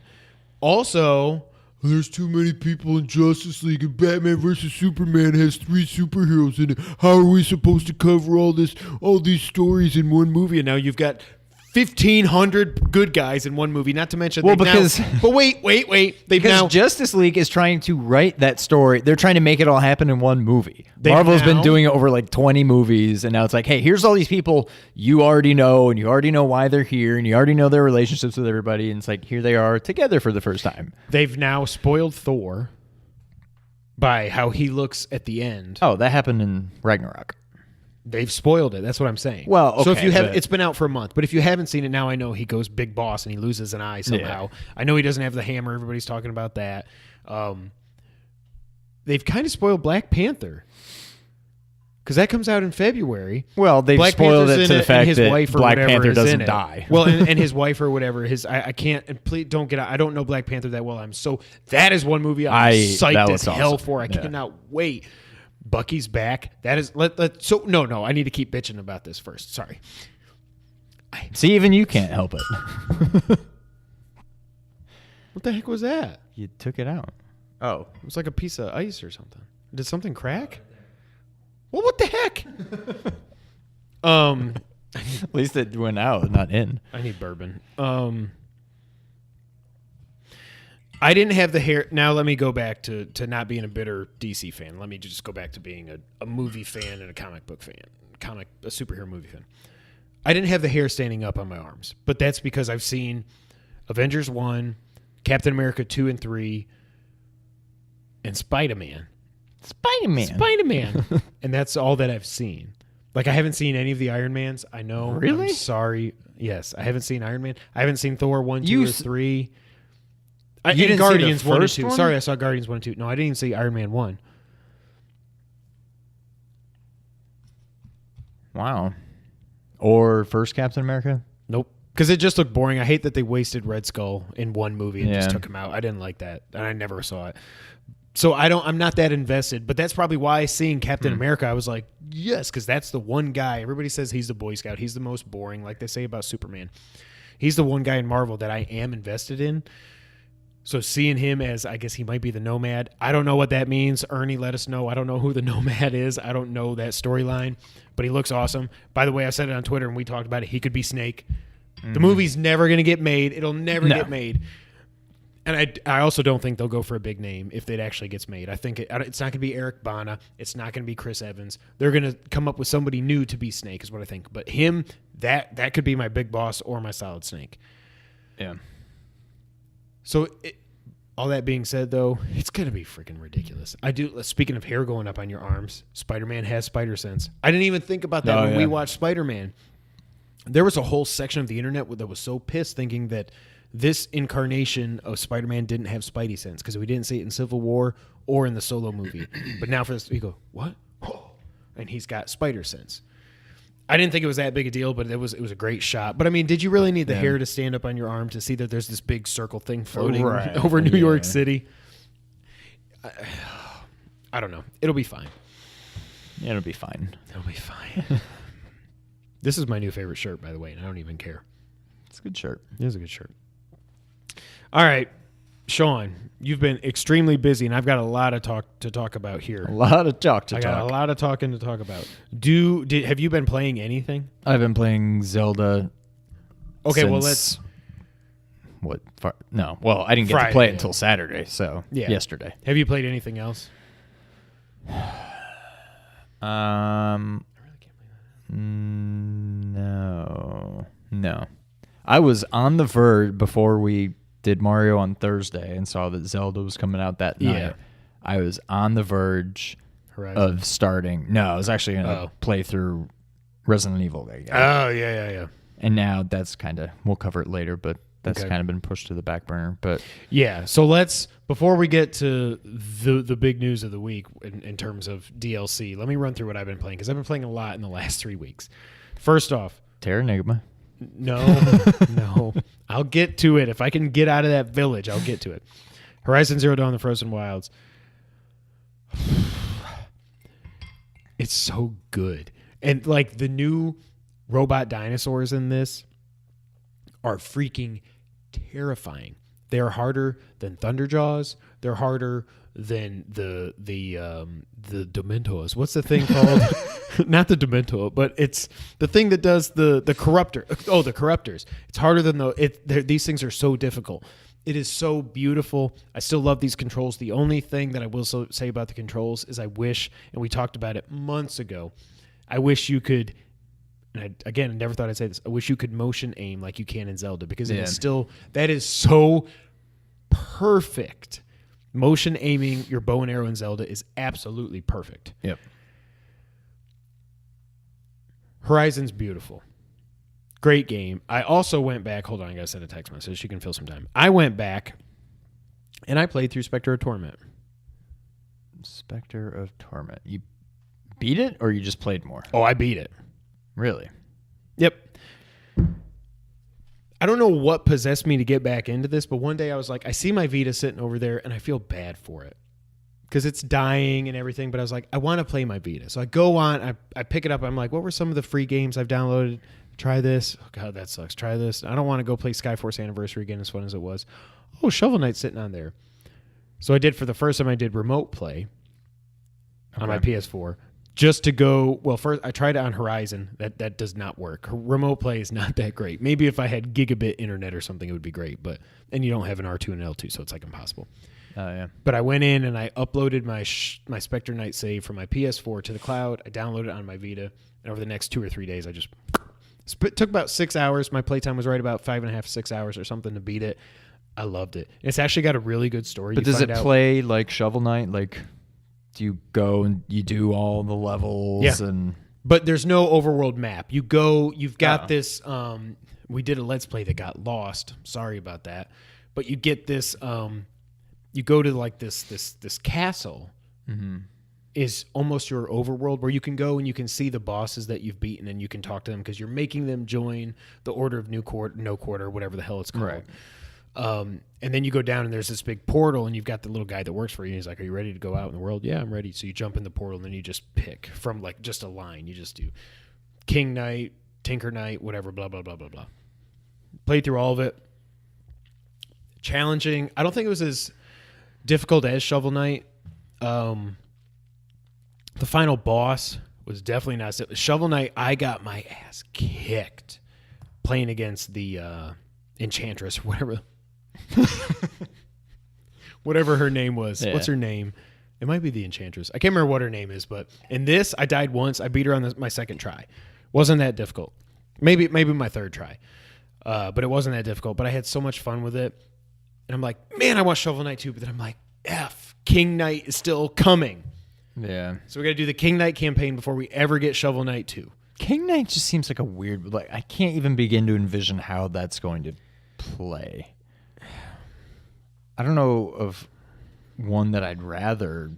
Also, there's too many people in Justice League, and Batman versus Superman has 3 superheroes in it. How are we supposed to cover all these stories in one movie? And now you've got 1,500 good guys in one movie, not to mention... But wait. Because Justice League is trying to write that story. They're trying to make it all happen in one movie. Marvel's been doing it over like 20 movies, and now it's like, hey, here's all these people you already know, and you already know why they're here, and you already know their relationships with everybody, and it's like, here they are together for the first time. They've now spoiled Thor by how he looks at the end. Oh, that happened in Ragnarok. They've spoiled it. That's what I'm saying. Well, okay, so if you have, it's been out for a month. But if you haven't seen it, now I know he goes big boss and he loses an eye somehow. Yeah. I know he doesn't have the hammer. Everybody's talking about that. They've kind of spoiled Black Panther. Because that comes out in February. Well, they've Black spoiled Panther's it to in the fact and his that wife or Black whatever Panther is in doesn't it. die. Well, and his wife or whatever. I can't. And please don't get out. I don't know Black Panther that well. That is one movie I'm psyched as hell for. I cannot wait. Bucky's back. That is no. I need to keep bitching about this first. Sorry. See, even you can't help it. What the heck was that? You took it out. Oh, it was like a piece of ice or something. Did something crack? Well, what the heck? At least it went out, not in. I need bourbon. I didn't have the hair. Now let me go back to not being a bitter DC fan. Let me just go back to being a movie fan and a comic book fan, a superhero movie fan. I didn't have the hair standing up on my arms, but that's because I've seen Avengers 1, Captain America 2 and 3, and Spider-Man. Spider-Man. And that's all that I've seen. Like, I haven't seen any of the Iron Mans. I know. Really? I'm sorry. Yes, I haven't seen Iron Man. I haven't seen Thor 1, 2, or 3. You didn't Guardians see the 1 and first 2. one? Sorry, I saw Guardians 1 and 2. No, I didn't even see Iron Man 1. Wow. Or first Captain America? Nope. Because it just looked boring. I hate that they wasted Red Skull in one movie and just took him out. I didn't like that, and I never saw it. So I'm not that invested, but that's probably why seeing Captain America, I was like, yes, because that's the one guy. Everybody says he's the Boy Scout. He's the most boring, like they say about Superman. He's the one guy in Marvel that I am invested in. So seeing him as, I guess he might be the Nomad. I don't know what that means. Ernie, let us know. I don't know who the Nomad is. I don't know that storyline, but he looks awesome. By the way, I said it on Twitter and we talked about it. He could be Snake. The movie's never going to get made. It'll never get made. And I also don't think they'll go for a big name if it actually gets made. I think it's not going to be Eric Bana. It's not going to be Chris Evans. They're going to come up with somebody new to be Snake is what I think. But him, that could be my Big Boss or my Solid Snake. Yeah. So all that being said, though, it's going to be freaking ridiculous. Speaking of hair going up on your arms, Spider-Man has spider sense. I didn't even think about that when we watched Spider-Man. There was a whole section of the internet that was so pissed thinking that this incarnation of Spider-Man didn't have Spidey sense because we didn't see it in Civil War or in the Solo movie. But now for this, we go, what? Oh. And he's got spider sense. I didn't think it was that big a deal, but it was a great shot. But I mean, did you really need the hair to stand up on your arm to see that there's this big circle thing floating over New York City? I don't know. It'll be fine. Yeah, it'll be fine. It'll be fine. This is my new favorite shirt, by the way, and I don't even care. It's a good shirt. It is a good shirt. All right, Sean, you've been extremely busy, and I've got a lot of talk to talk about here. A lot of talk to I talk. got a lot of talking to talk about. Have you been playing anything? I've been playing Zelda. Okay, well, let's... No, well, I didn't get to play it until Saturday, so yesterday. Have you played anything else? No. I was on the verge before we did Mario on Thursday and saw that Zelda was coming out that night. Yeah. I was on the verge of starting. No, I was actually going to play through Resident Evil. Oh, yeah. And now that's kind of, we'll cover it later, but that's kind of been pushed to the back burner. But yeah, so before we get to the big news of the week in terms of DLC, let me run through what I've been playing because I've been playing a lot in the last 3 weeks. First off, Terra Enigma. No. I'll get to it. If I can get out of that village, I'll get to it. Horizon Zero Dawn: The Frozen Wilds. It's so good. And like the new robot dinosaurs in this are freaking terrifying. They're harder than Thunderjaws. They're harder than the Dementors. What's the thing called? Not the Dementor, but it's the thing that does the Corruptor. Oh, the Corruptors. It's harder than these things are so difficult. It is so beautiful. I still love these controls. The only thing that I will say about the controls is I wish, and we talked about it months ago, I wish you could, and I never thought I'd say this, I wish you could motion aim like you can in Zelda because it is still, that is so perfect. Motion aiming your bow and arrow in Zelda is absolutely perfect. Yep. Horizon's beautiful. Great game. I also went back. Hold on, I got to send a text message. You can fill some time. I went back and I played through Specter of Torment. Specter of Torment. You beat it, or you just played more? Oh, I beat it. Really? Yep. I don't know what possessed me to get back into this, but one day I was like, I see my Vita sitting over there, and I feel bad for it because it's dying and everything, but I was like, I want to play my Vita. So I go on, I pick it up, I'm like, what were some of the free games I've downloaded? Try this. Oh, God, that sucks. Try this. I don't want to go play Skyforce Anniversary again as fun as it was. Oh, Shovel Knight's sitting on there. So I did, for the first time, I did remote play on my PS4 just to go. Well, first I tried it on Horizon. That does not work. Remote play is not that great. Maybe if I had gigabit internet or something, it would be great. And you don't have an R2 and L2, so it's like impossible. Oh, yeah. But I went in and I uploaded my Specter Knight save from my PS4 to the cloud. I downloaded it on my Vita. And over the next 2 or 3 days, I just... It took about 6 hours. My playtime was right about 5.5, 6 hours or something to beat it. I loved it. It's actually got a really good story. But does it play like Shovel Knight? Like, do you go and you do all the levels? Yeah. But there's no overworld map. You go, you've got this, we did a Let's Play that got lost. Sorry about that. But you get this, you go to like this castle is almost your overworld where you can go and you can see the bosses that you've beaten and you can talk to them because you're making them join the Order of No Quarter, whatever the hell it's called. Right. And then you go down and there's this big portal and you've got the little guy that works for you. And he's like, are you ready to go out in the world? Yeah, I'm ready. So you jump in the portal and then you just pick from like just a line. You just do King Knight, Tinker Knight, whatever, blah, blah, blah, blah, blah. Played through all of it. Challenging. I don't think it was as difficult as Shovel Knight. The final boss was definitely not. Shovel Knight, I got my ass kicked playing against the Enchantress, whatever her name was. Yeah. What's her name? It might be the Enchantress. I can't remember what her name is, but in this, I died once. I beat her on my second try. Wasn't that difficult. Maybe my third try, but it wasn't that difficult. But I had so much fun with it, and I'm like, man, I want Shovel Knight too. But then I'm like, King Knight is still coming. Yeah. So we got to do the King Knight campaign before we ever get Shovel Knight 2. King Knight just seems like a weird, like I can't even begin to envision how that's going to play. I don't know of one that I'd rather,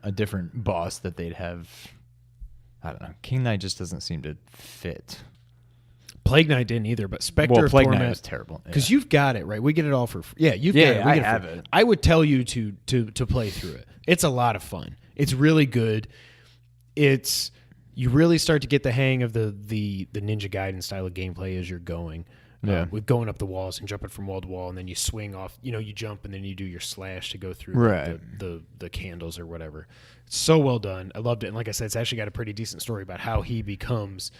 a different boss that they'd have. I don't know. King Knight just doesn't seem to fit. Plague Knight didn't either, but Specter Plague Torment, Knight was terrible. Because you've got it, right? We get it all for free. Yeah, you've got it. I have it. I would tell you to play through it. It's a lot of fun. It's really good. You really start to get the hang of the Ninja Gaiden style of gameplay as you're going. Yeah. With going up the walls and jumping from wall to wall, and then you swing off. You jump and then you do your slash to go through the candles or whatever. It's so well done. I loved it. And like I said, it's actually got a pretty decent story about how he becomes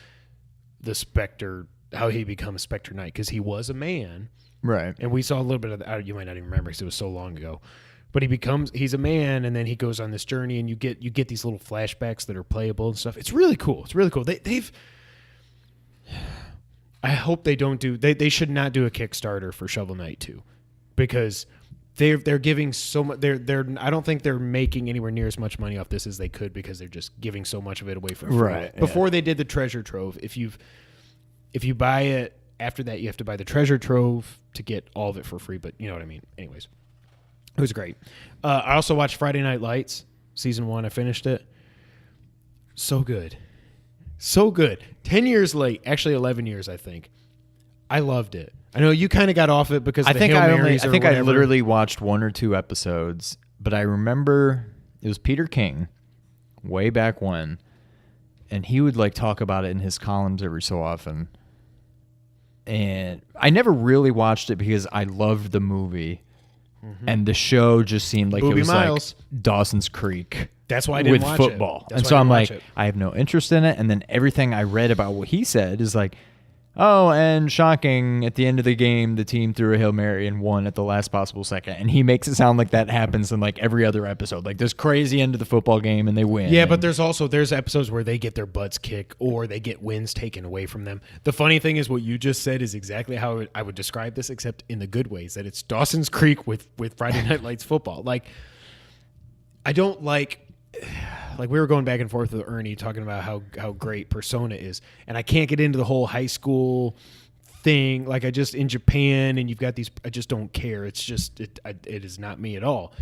the Specter, how he becomes Specter Knight, because he was a man. Right. And we saw a little bit of that. You might not even remember because it was so long ago. But he's a man, and then he goes on this journey, and you get these little flashbacks that are playable and stuff. It's really cool. It's really cool. I hope they don't do. They should not do a Kickstarter for Shovel Knight 2, because they're giving so much. I don't think they're making anywhere near as much money off this as they could, because they're just giving so much of it away for free. Right. Before they did the treasure trove, if you buy it after that, you have to buy the treasure trove to get all of it for free. But you know what I mean. Anyways. It was great. I also watched Friday Night Lights, season 1. I finished it. So good. So good. 10 years late. Actually, 11 years, I think. I loved it. I know you kind of got off it because of the Hail Marys or whatever. I literally watched 1 or 2 episodes, but I remember it was Peter King way back when, and he would like talk about it in his columns every so often. And I never really watched it because I loved the movie. Mm-hmm. And the show just seemed like Booby it was Miles. Like Dawson's Creek. That's why I didn't watch football. It. And so I'm like, I have no interest in it. And then everything I read about what he said is like, oh, and shocking, at the end of the game, the team threw a Hail Mary and won at the last possible second. And he makes it sound like that happens in like every other episode. Like this crazy end of the football game and they win. Yeah, but there's episodes where they get their butts kicked or they get wins taken away from them. The funny thing is what you just said is exactly how I would describe this, except in the good ways, that it's Dawson's Creek with Friday Night Lights football. Like, I don't like we were going back and forth with Ernie talking about how great Persona is, and I can't get into the whole high school thing. Like, I just in Japan, and you've got these. I just don't care. It's just it is not me at all.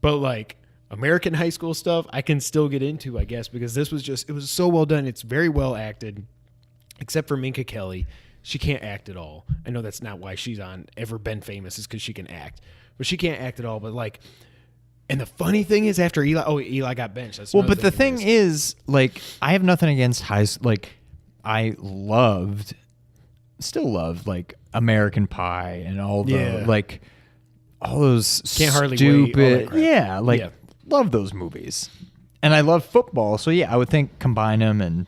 But like American high school stuff I can still get into, I guess, because this was it was so well done. It's very well acted, except for Minka Kelly. She can't act at all. I know that's not why she's on Ever Been Famous, is because she can act. But she can't act at all. But like, and the funny thing is, after Eli got benched. That's well, but the thing is, like, I have nothing against like, I still loved like American Pie and all the like all those Can't Hardly stupid, Wait, love those movies, and I love football. So I would think combine them, and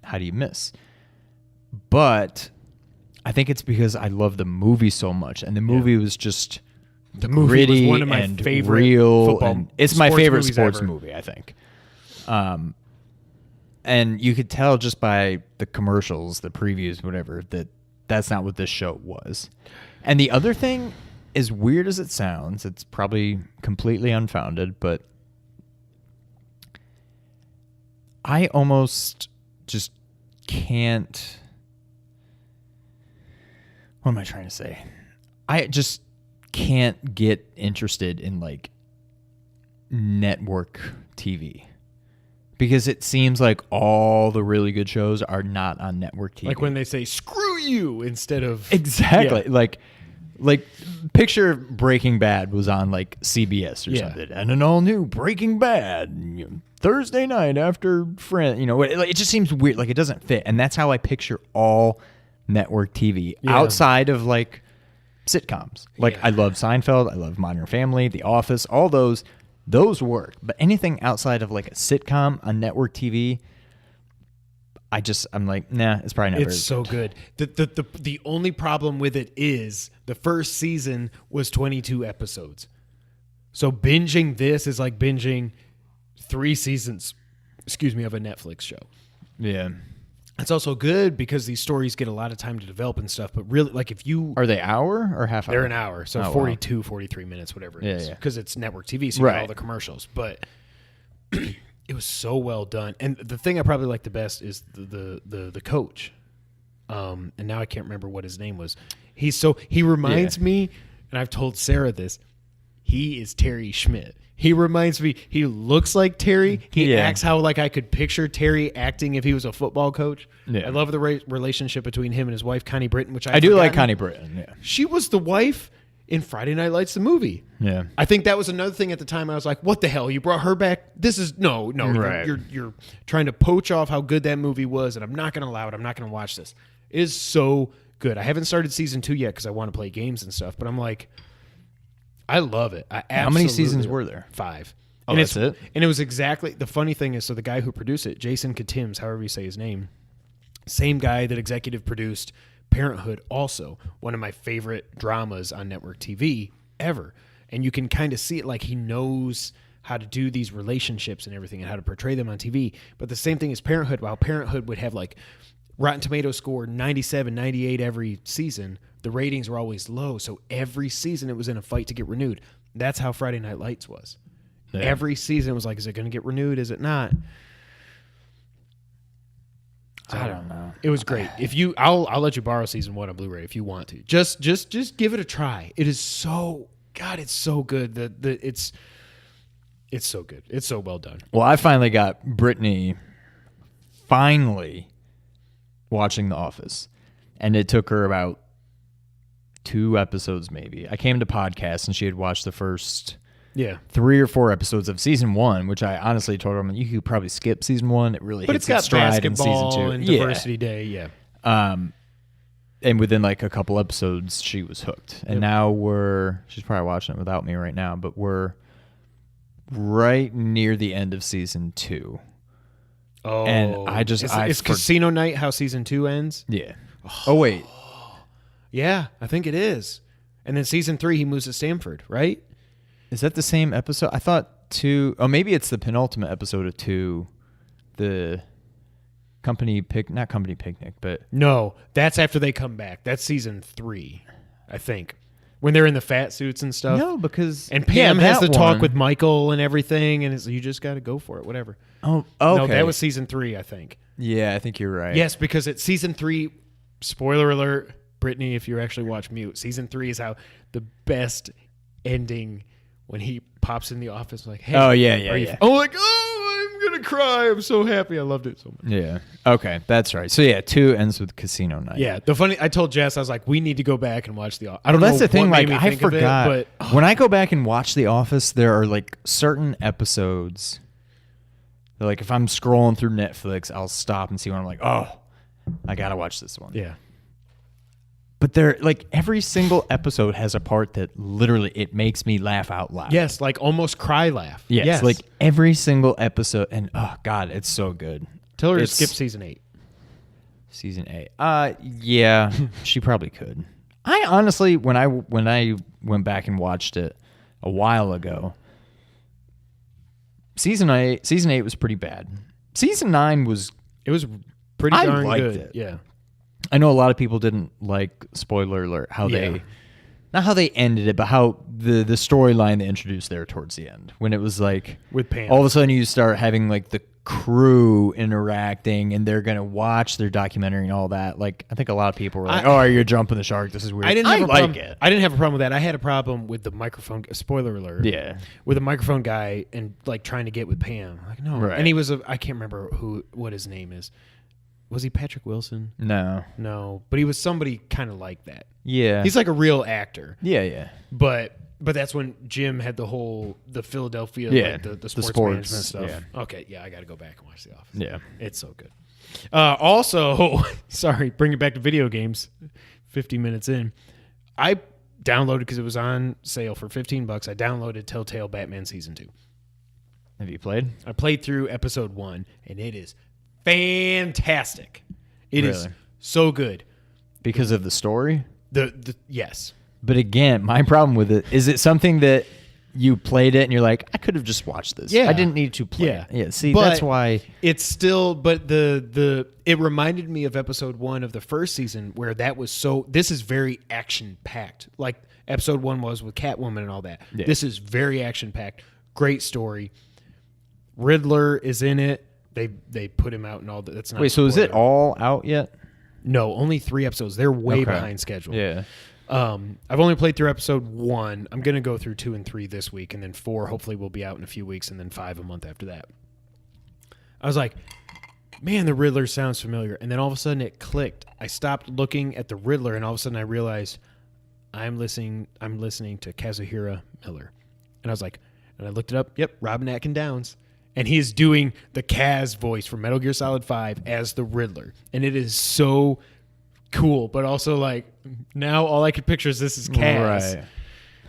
how do you miss? But I think it's because I love the movie so much, and the movie was just gritty was one of my and favorite real. football And it's my favorite sports ever. movie, I think. And you could tell just by the commercials, the previews, whatever, that that's not what this show was. And the other thing, as weird as it sounds, it's probably completely unfounded, but I almost just can't. What am I trying to say? I just can't get interested in like network TV because it seems like all the really good shows are not on network TV. Like when they say "screw you" instead of exactly like picture Breaking Bad was on like CBS or something, and an all new Breaking Bad Thursday night after Friends. It just seems weird. Like it doesn't fit, and that's how I picture all network TV outside of like sitcoms. Like I love Seinfeld, I love Modern Family, The Office, all those work. But anything outside of like a sitcom on network TV, I'm like, nah, it's probably not very so good. The only problem with it is the first season was 22 episodes. So binging this is like binging 3 seasons, of a Netflix show. Yeah. It's also good because these stories get a lot of time to develop and stuff. But really, like if you... Are they hour or half hour? They're an hour. So 42, 43 minutes, whatever it is. Because it's network TV, so you get all the commercials. But it was so well done. And the thing I probably like the best is the coach. And now I can't remember what his name was. He reminds me, and I've told Sarah this, he is Terry Schmidt. He reminds me, he looks like Terry. He acts how like I could picture Terry acting if he was a football coach. Yeah. I love the relationship between him and his wife, Connie Britton, which I do like Connie Britton. Yeah. She was the wife in Friday Night Lights, the movie. Yeah. I think that was another thing at the time. I was like, what the hell? You brought her back? This is no. Right. You're trying to poach off how good that movie was, and I'm not going to allow it. I'm not going to watch this. It is so good. I haven't started season 2 yet because I want to play games and stuff, but I'm like, I love it. How many seasons were there? 5. Oh, that's it? And it was exactly... The funny thing is, so the guy who produced it, Jason Katims, however you say his name, same guy that executive produced Parenthood, also one of my favorite dramas on network TV ever. And you can kind of see it like he knows how to do these relationships and everything and how to portray them on TV. But the same thing as Parenthood, while Parenthood would have like Rotten Tomatoes score 97, 98 every season, the ratings were always low. So every season it was in a fight to get renewed. That's how Friday Night Lights was. Yeah. Every season was like, is it going to get renewed? Is it not? So, I don't know. It was great. I'll let you borrow season 1 on Blu-ray if you want to. Just give it a try. It is so it's so good. It's so good. It's so well done. Well, I finally got Brittany watching The Office, and it took her about 2 episodes maybe. I came to podcast and she had watched the first 3 or 4 episodes of season 1, which I honestly told her, you could probably skip season 1. It really hits its stride in season 2. And Diversity Day, and within like a couple episodes, she was hooked. And now she's probably watching it without me right now, but we're right near the end of season 2. Oh, and it's Casino Night how season 2 ends? Yeah. Oh wait. Yeah, I think it is. And then season 3, he moves to Stanford, right? Is that the same episode? I thought 2. Oh, maybe it's the penultimate episode of 2. The not company picnic, but no, that's after they come back. That's season 3, I think. When they're in the fat suits and stuff. No, because and Pam has the talk with Michael and everything, and you just got to go for it, whatever. Oh, okay. No, that was season 3, I think. Yeah, I think you're right. Yes, because it's season 3. Spoiler alert, Brittany, if you actually watch Mute, season 3 is how the best ending when he pops in the office like, hey. Oh, yeah. I'm like, oh, I'm going to cry. I'm so happy. I loved it so much. Yeah. Okay, that's right. So, yeah, 2 ends with casino night. Yeah. I told Jess, I was like, we need to go back and watch The Office. I don't Well, know that's the thing. what Like, made me I think of forgot. it, but when I go back and watch The Office, there are, like, certain episodes. Like, if I'm scrolling through Netflix, I'll stop and see one. I'm like, oh, I got to watch this one. yeah. But they're like every single episode has a part that literally it makes me laugh out loud. Yes, like almost cry laugh. Yes. Like every single episode, and oh god, it's so good. Tell her to skip season 8. Season 8. Yeah, she probably could. I honestly, when I went back and watched it a while ago, season 8 was pretty bad. Season 9 was pretty darn liked good. It. Yeah. I know a lot of people didn't like, spoiler alert, how they, not how they ended it, but how the storyline they introduced there towards the end. When it was like, with Pam. all of a sudden you start having like the crew interacting and they're going to watch their documentary and all that. Like, I think a lot of people were like, oh, you're jumping the shark. This is weird. I didn't have it. I didn't have a problem with that. I had a problem with the microphone, spoiler alert. Yeah. With the microphone guy and like trying to get with Pam. Like, no. Right. And he was, I can't remember what his name is. Was he Patrick Wilson? No. But he was somebody kind of like that. Yeah. He's like a real actor. Yeah. But that's when Jim had the Philadelphia, like the sports management stuff. Yeah. Okay, yeah, I got to go back and watch The Office. Yeah. It's so good. Also, sorry, bring it back to video games. 50 minutes in, I downloaded because it was on sale for $15. I downloaded Telltale Batman Season 2. Have you played? I played through episode 1, and it is fantastic. It is so good Because of the story? Yes. But again, my problem with it is it something that you played it and you're like, I could have just watched this. Yeah. I didn't need to play it. Yeah. See, But that's why it's still. But it reminded me of episode 1 of the first season where that was so. This is very action packed, like episode 1 was with Catwoman and all that. Yeah. This is very action packed. Great story. Riddler is in it. They put him out and all that. That's not. Wait, so is it all out yet? No, only 3 episodes. They're way behind schedule. Yeah. I've only played through episode 1. I'm going to go through 2 and 3 this week, and then 4 hopefully will be out in a few weeks, and then 5 a month after that. I was like, man, the Riddler sounds familiar. And then all of a sudden it clicked. I stopped looking at the Riddler, and all of a sudden I realized I'm listening to Kazuhira Miller. And I was like, and I looked it up. Yep, Robin Atkin Downs. And he is doing the Kaz voice from Metal Gear Solid 5 as the Riddler. And it is so cool, but also like now all I could picture is this is Kaz. Right.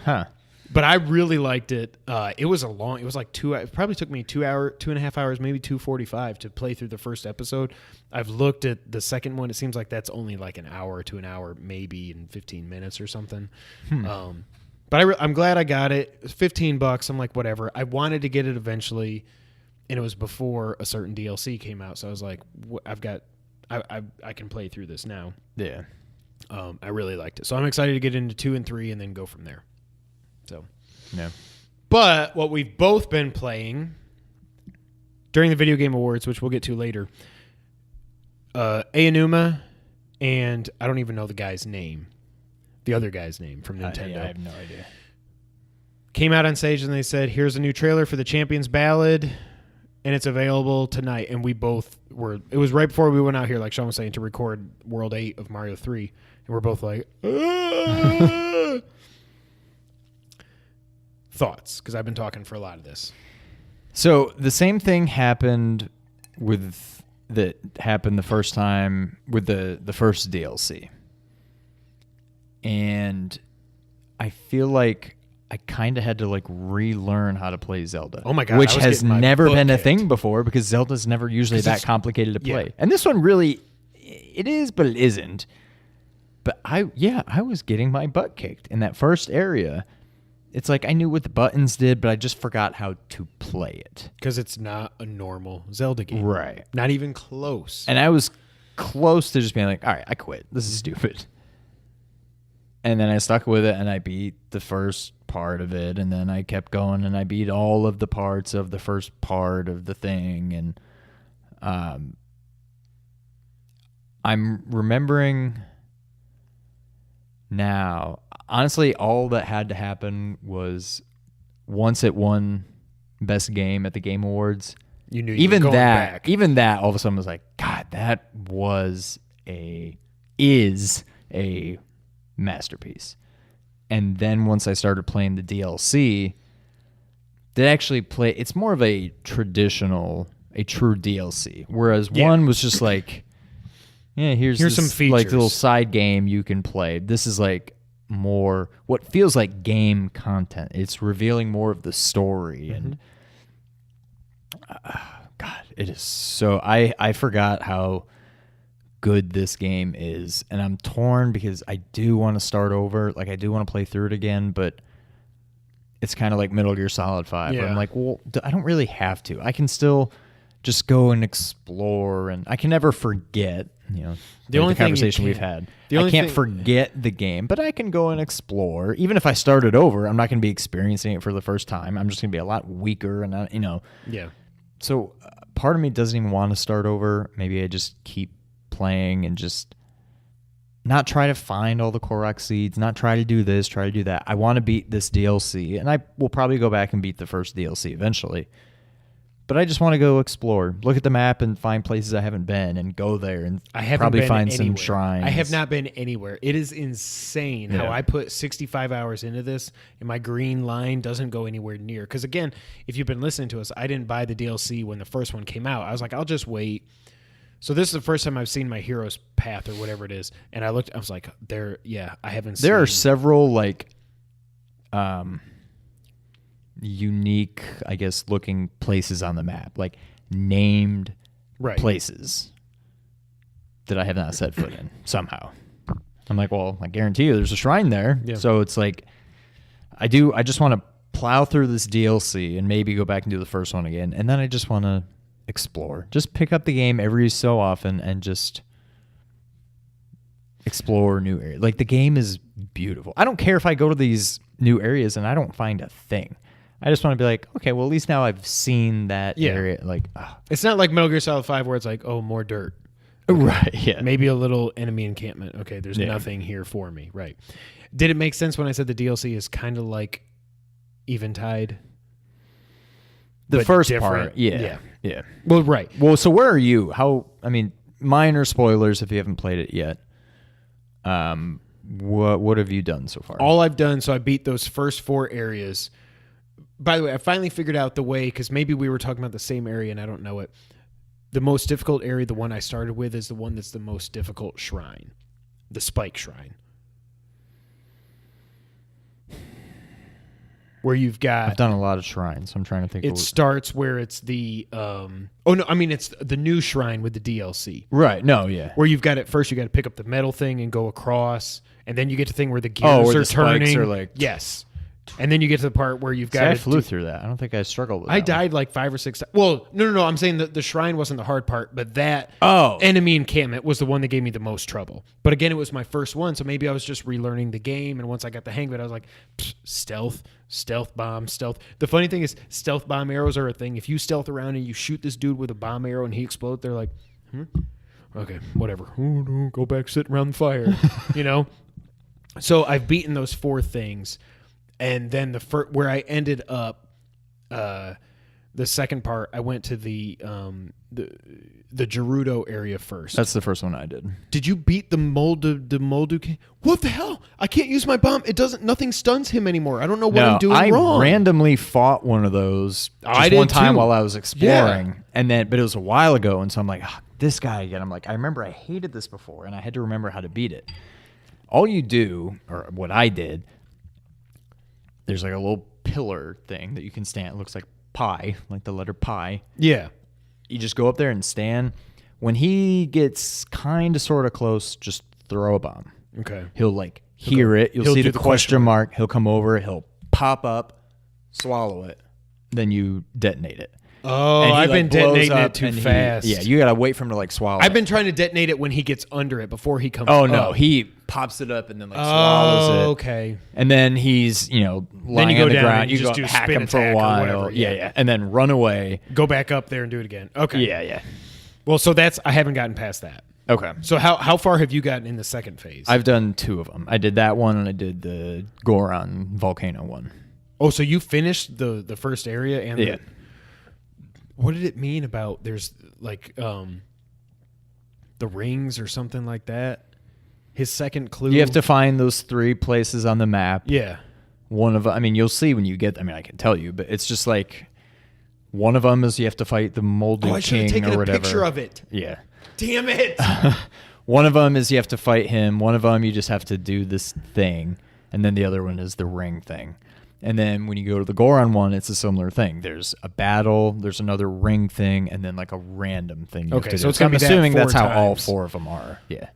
Huh. But I really liked it. It was like 2 hours. It probably took me 2.5 hours, maybe 2:45 to play through the first episode. I've looked at the second one. It seems like that's only like an hour to an hour, maybe in 15 minutes or something. But I'm glad I got it. It was $15. I'm like, whatever. I wanted to get it eventually, and it was before a certain DLC came out. So I was like, I can play through this now. Yeah. I really liked it. So I'm excited to get into 2 and 3 and then go from there. So, yeah. But what we've both been playing during the Video Game Awards, which we'll get to later, Aonuma, and I don't even know the guy's name. The other guy's name from Nintendo. I have no idea. Came out on stage and they said, here's a new trailer for the Champions Ballad, and it's available tonight. And we both were, it was right before we went out here, like Sean was saying, to record World 8 of Mario 3. And we're both like, ah! Thoughts, because I've been talking for a lot of this. So the same thing happened the first time with the first DLC. And I feel like I kind of had to like relearn how to play Zelda. Oh my God. Which has never been a kicked. thing before because Zelda's never usually that complicated to play. Yeah. And this one really, it is, but it isn't. But I was getting my butt kicked in that first area. It's like I knew what the buttons did, but I just forgot how to play it. Because it's not a normal Zelda game. Right. Not even close. And I was close to just being like, all right, I quit. This is stupid. And then I stuck with it, and I beat the first part of it, and then I kept going, and I beat all of the parts of the first part of the thing. And I'm remembering now, honestly, all that had to happen was once it won Best Game at the Game Awards, you knew you were going back. Even that, all of a sudden was like, God, that is a masterpiece. And then once I started playing the DLC, it's more of a true DLC. Whereas one was just like, yeah, here's this, some features. like little side game you can play. This is like more what feels like game content. It's revealing more of the story and God, it is so. I forgot how good this game is, and I'm torn because I do want to start over. Like I do want to play through it again, but it's kind of like Metal Gear Solid 5. Where I'm like, well, I don't really have to. I can still just go and explore, and I can never forget. The conversation we've had. I can't forget the game, but I can go and explore. Even if I started over, I'm not going to be experiencing it for the first time. I'm just going to be a lot weaker, and Yeah. So part of me doesn't even want to start over. Maybe I just keep playing and just not try to find all the Korok seeds, not try to do this, try to do that. I want to beat this DLC, and I will probably go back and beat the first DLC eventually. But I just want to go explore, look at the map and find places I haven't been and go there and probably find some shrines. I have not been anywhere. It is insane how I put 65 hours into this and my green line doesn't go anywhere near. Because again, if you've been listening to us, I didn't buy the DLC when the first one came out. I was like, I'll just wait. So this is the first time I've seen my hero's path or whatever it is. And I was like, I haven't seen. There are several unique, I guess, looking places on the map, like named places that I have not set foot in somehow. I'm like, well, I guarantee you there's a shrine there. Yeah. So it's like, I just want to plow through this DLC and maybe go back and do the first one again. And then I just want to explore, just pick up the game every so often and just explore new areas. Like the game is beautiful. I don't care if I go to these new areas and I don't find a thing. I just want to be like, okay, well, at least now I've seen that area. Like, it's not like Metal Gear Solid 5 where it's like, oh, more dirt. Okay. Right, yeah. Maybe a little enemy encampment. Okay, there's nothing here for me. Right. Did it make sense when I said the DLC is kind of like Eventide? The first part, yeah. Well, right. Well, so where are you? Minor spoilers if you haven't played it yet. What have you done so far? All I've done, so I beat those first 4 areas. By the way, I finally figured out the way, because maybe we were talking about the same area and I don't know it. The most difficult area, the one I started with, is the one that's the most difficult shrine. The Spike Shrine. Where you've got... I've done a lot of shrines, so I'm trying to think. It starts where it's the... it's the new shrine with the DLC. Right, no, yeah. Where you've got it first, you got to pick up the metal thing and go across, and then you get to the thing where the gears are turning. Spikes are like... Yes. And then you get to the part where you've got... I flew through that. I don't think I struggled with that. I died like 5 or 6 times. Well, no. I'm saying that the shrine wasn't the hard part, but that enemy encampment was the one that gave me the most trouble. But again, it was my first one, so maybe I was just relearning the game, and once I got the hang of it, I was like, stealth bomb, stealth. The funny thing is, stealth bomb arrows are a thing. If you stealth around and you shoot this dude with a bomb arrow and he explodes, they're like, okay, whatever. Oh, no, go back, sit around the fire, So I've beaten those 4 things. And then where I ended up, the second part, I went to the Gerudo area first. That's the first one I did. Did you beat the Moldu? What the hell? I can't use my bomb. Nothing stuns him anymore. I don't know what I'm doing wrong. I randomly fought one of those one time while I was exploring, but it was a while ago, and so I'm like, this guy again. I'm like, I remember I hated this before, and I had to remember how to beat it. All you do, or what I did. There's like a little pillar thing that you can stand. It looks like pi, like the letter pi. Yeah. You just go up there and stand. When he gets kind of sort of close, just throw a bomb. Okay. He'll hear it. You'll see the question mark. He'll come over. He'll pop up, swallow it. Then you detonate it. Oh, I've been detonating it too fast. You got to wait for him to swallow I've been trying to detonate it when he gets under it before he comes up. Oh, no. He pops it up and then swallows it. Okay. And then he's, lying on the ground. You go hack him for a while. Yeah. And then run away. Go back up there and do it again. Okay. Yeah. Well, so I haven't gotten past that. Okay. So how far have you gotten in the second phase? I've done 2 of them. I did that one and I did the Goron volcano one. Oh, so you finished the first area and Yeah. What did it mean about there's like the rings or something like that? His second clue. You have to find those 3 places on the map. Yeah. One of, I mean, you'll see when you get. I mean, I can tell you, but it's just like one of them is you have to fight the molded I should have king taken or a whatever. picture of it. Yeah. Damn it. One of them is you have to fight him. One of them you just have to do this thing, and then the other one is the ring thing. And then when you go to the Goron one, it's a similar thing. There's a battle, there's another ring thing, and then like a random thing. You have to So do. it's gonna I'm be that assuming 4 that's how all times. 4 of them are. Yeah.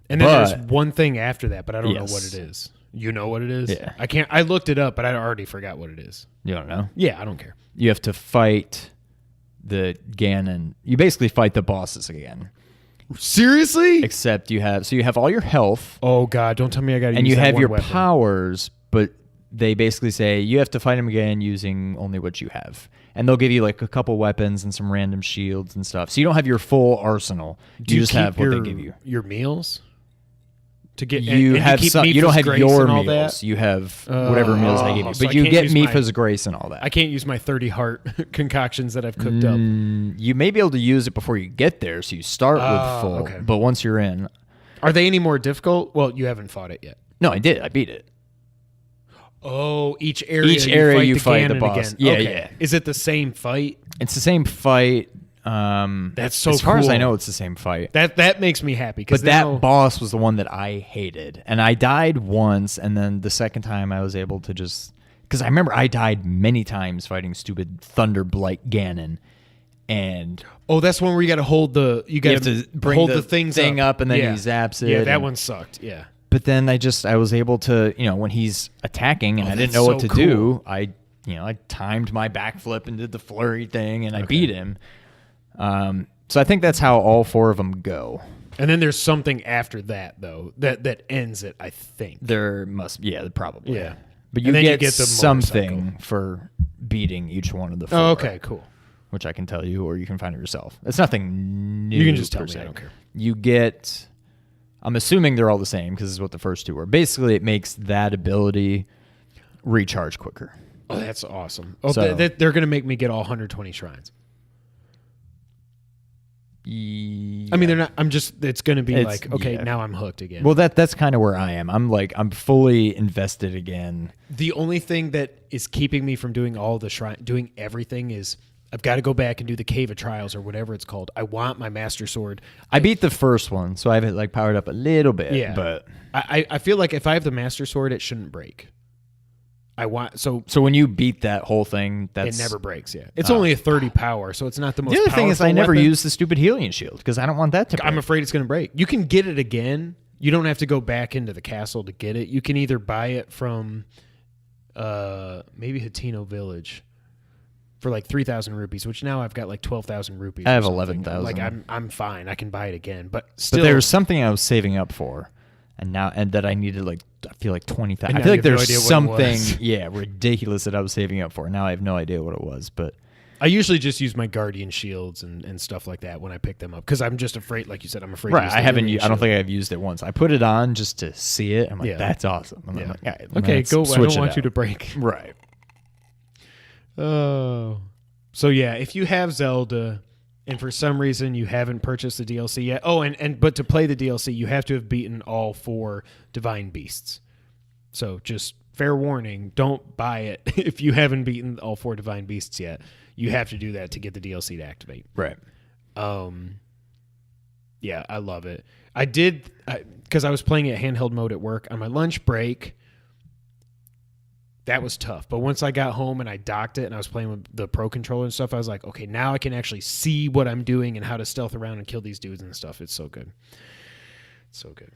And then there's one thing after that, but I don't know what Yes. it is. You know what it is? Yeah. I looked it up, but I already forgot what it is. You don't know? Yeah, I don't care. You have to fight the Ganon. You basically fight the bosses again. Seriously? Except you have all your health. Oh God! Don't tell me I got to use And you that have one your weapon. powers, but they basically say you have to fight them again using only what you have. And they'll give you like a couple weapons and some random shields and stuff. So you don't have your full arsenal. Do You just keep have what they give you. Your meals to get. You and have keep some. You don't Mipha's have Grace your and all meals. that? You have whatever meals they give you. so But I you can't get use my- Mipha's Grace and all that. I can't use my 30 heart concoctions that I've cooked up. You may be able to use it before you get there, so you start with full. okay. But once you're in, Are they any more difficult? Well, you haven't fought it yet. no, I did. I beat it. Oh, each area. You fight the Ganon boss. again. Yeah, Okay. yeah. Is it the same fight? It's the same fight. That's so as far as I cool. know, it's the same fight. That makes me happy. But that boss was the one that I hated, and I died once, and then the second time I was able to just because I remember I died many times fighting stupid Thunderblight Ganon, and that's one where you got to hold the you have to bring hold the things thing up, and then Yeah. he zaps it. Yeah, that and- one sucked. Yeah. But then I was able to, when he's attacking and I didn't that's know what so to do, cool. I timed my backflip and did the flurry thing and I beat him. So I think that's how all 4 of them go. And then there's something after that though that ends it. I think. There probably. Yeah. But And you then get, you get the something for beating each one of the 4. Oh, okay, cool. Which I can tell you, or you can find it yourself. It's nothing new. You can just tell per me. se. I don't care. You get. I'm assuming they're all the same because this is what the first 2 were. Basically, it makes that ability recharge quicker. Oh, that's awesome. Oh, So- they're going to make me get all 120 shrines. Yeah. I mean, they're not. I'm just. It's going to be It's- like, okay, yeah. now I'm hooked again. Well, that's kind of where I am. I'm fully invested again. The only thing that is keeping me from doing all the doing everything is I've got to go back and do the Cave of Trials or whatever it's called. I want my Master Sword. I beat the first one, so I have it like powered up a little bit. Yeah, But I feel like if I have the Master Sword, it shouldn't break. I want so when you beat that whole thing, it never breaks. Yeah, it's only a 30 power, so it's not the most. The other thing is I powerful never weapon. used the stupid healing shield because I don't want that to break. I'm afraid it's going to break. You can get it again. You don't have to go back into the castle to get it. You can either buy it from maybe Hatino Village for like 3,000 rupees, which now I've got like 12,000 rupees. I have or something. 11,000. Like I'm fine. I can buy it again, but still. But there was something I was saving up for, and that I needed I feel like 20,000. And I now feel you like have no there's idea what it something was. ridiculous that I was saving up for. Now I have no idea what it was, but I usually just use my guardian shields and stuff like that when I pick them up because I'm just afraid, like you said, I'm afraid. to right. use I the haven't. healing I don't shield. think I've used it once. I put it on just to see it. I'm like, Yeah. that's awesome. And I'm Yeah. like, all right, Okay, let's go. I switch don't it want you out. to break. Right. Oh. So yeah, if you have Zelda and for some reason you haven't purchased the DLC yet. Oh, but to play the DLC, you have to have beaten all 4 divine beasts. So just fair warning, don't buy it if you haven't beaten all 4 divine beasts yet. You have to do that to get the DLC to activate. Right. Yeah, I love it. I did because I was playing it handheld mode at work on my lunch break. That was tough. But once I got home and I docked it and I was playing with the Pro Controller and stuff, I was like, okay, now I can actually see what I'm doing and how to stealth around and kill these dudes and stuff. It's so good. It's so good.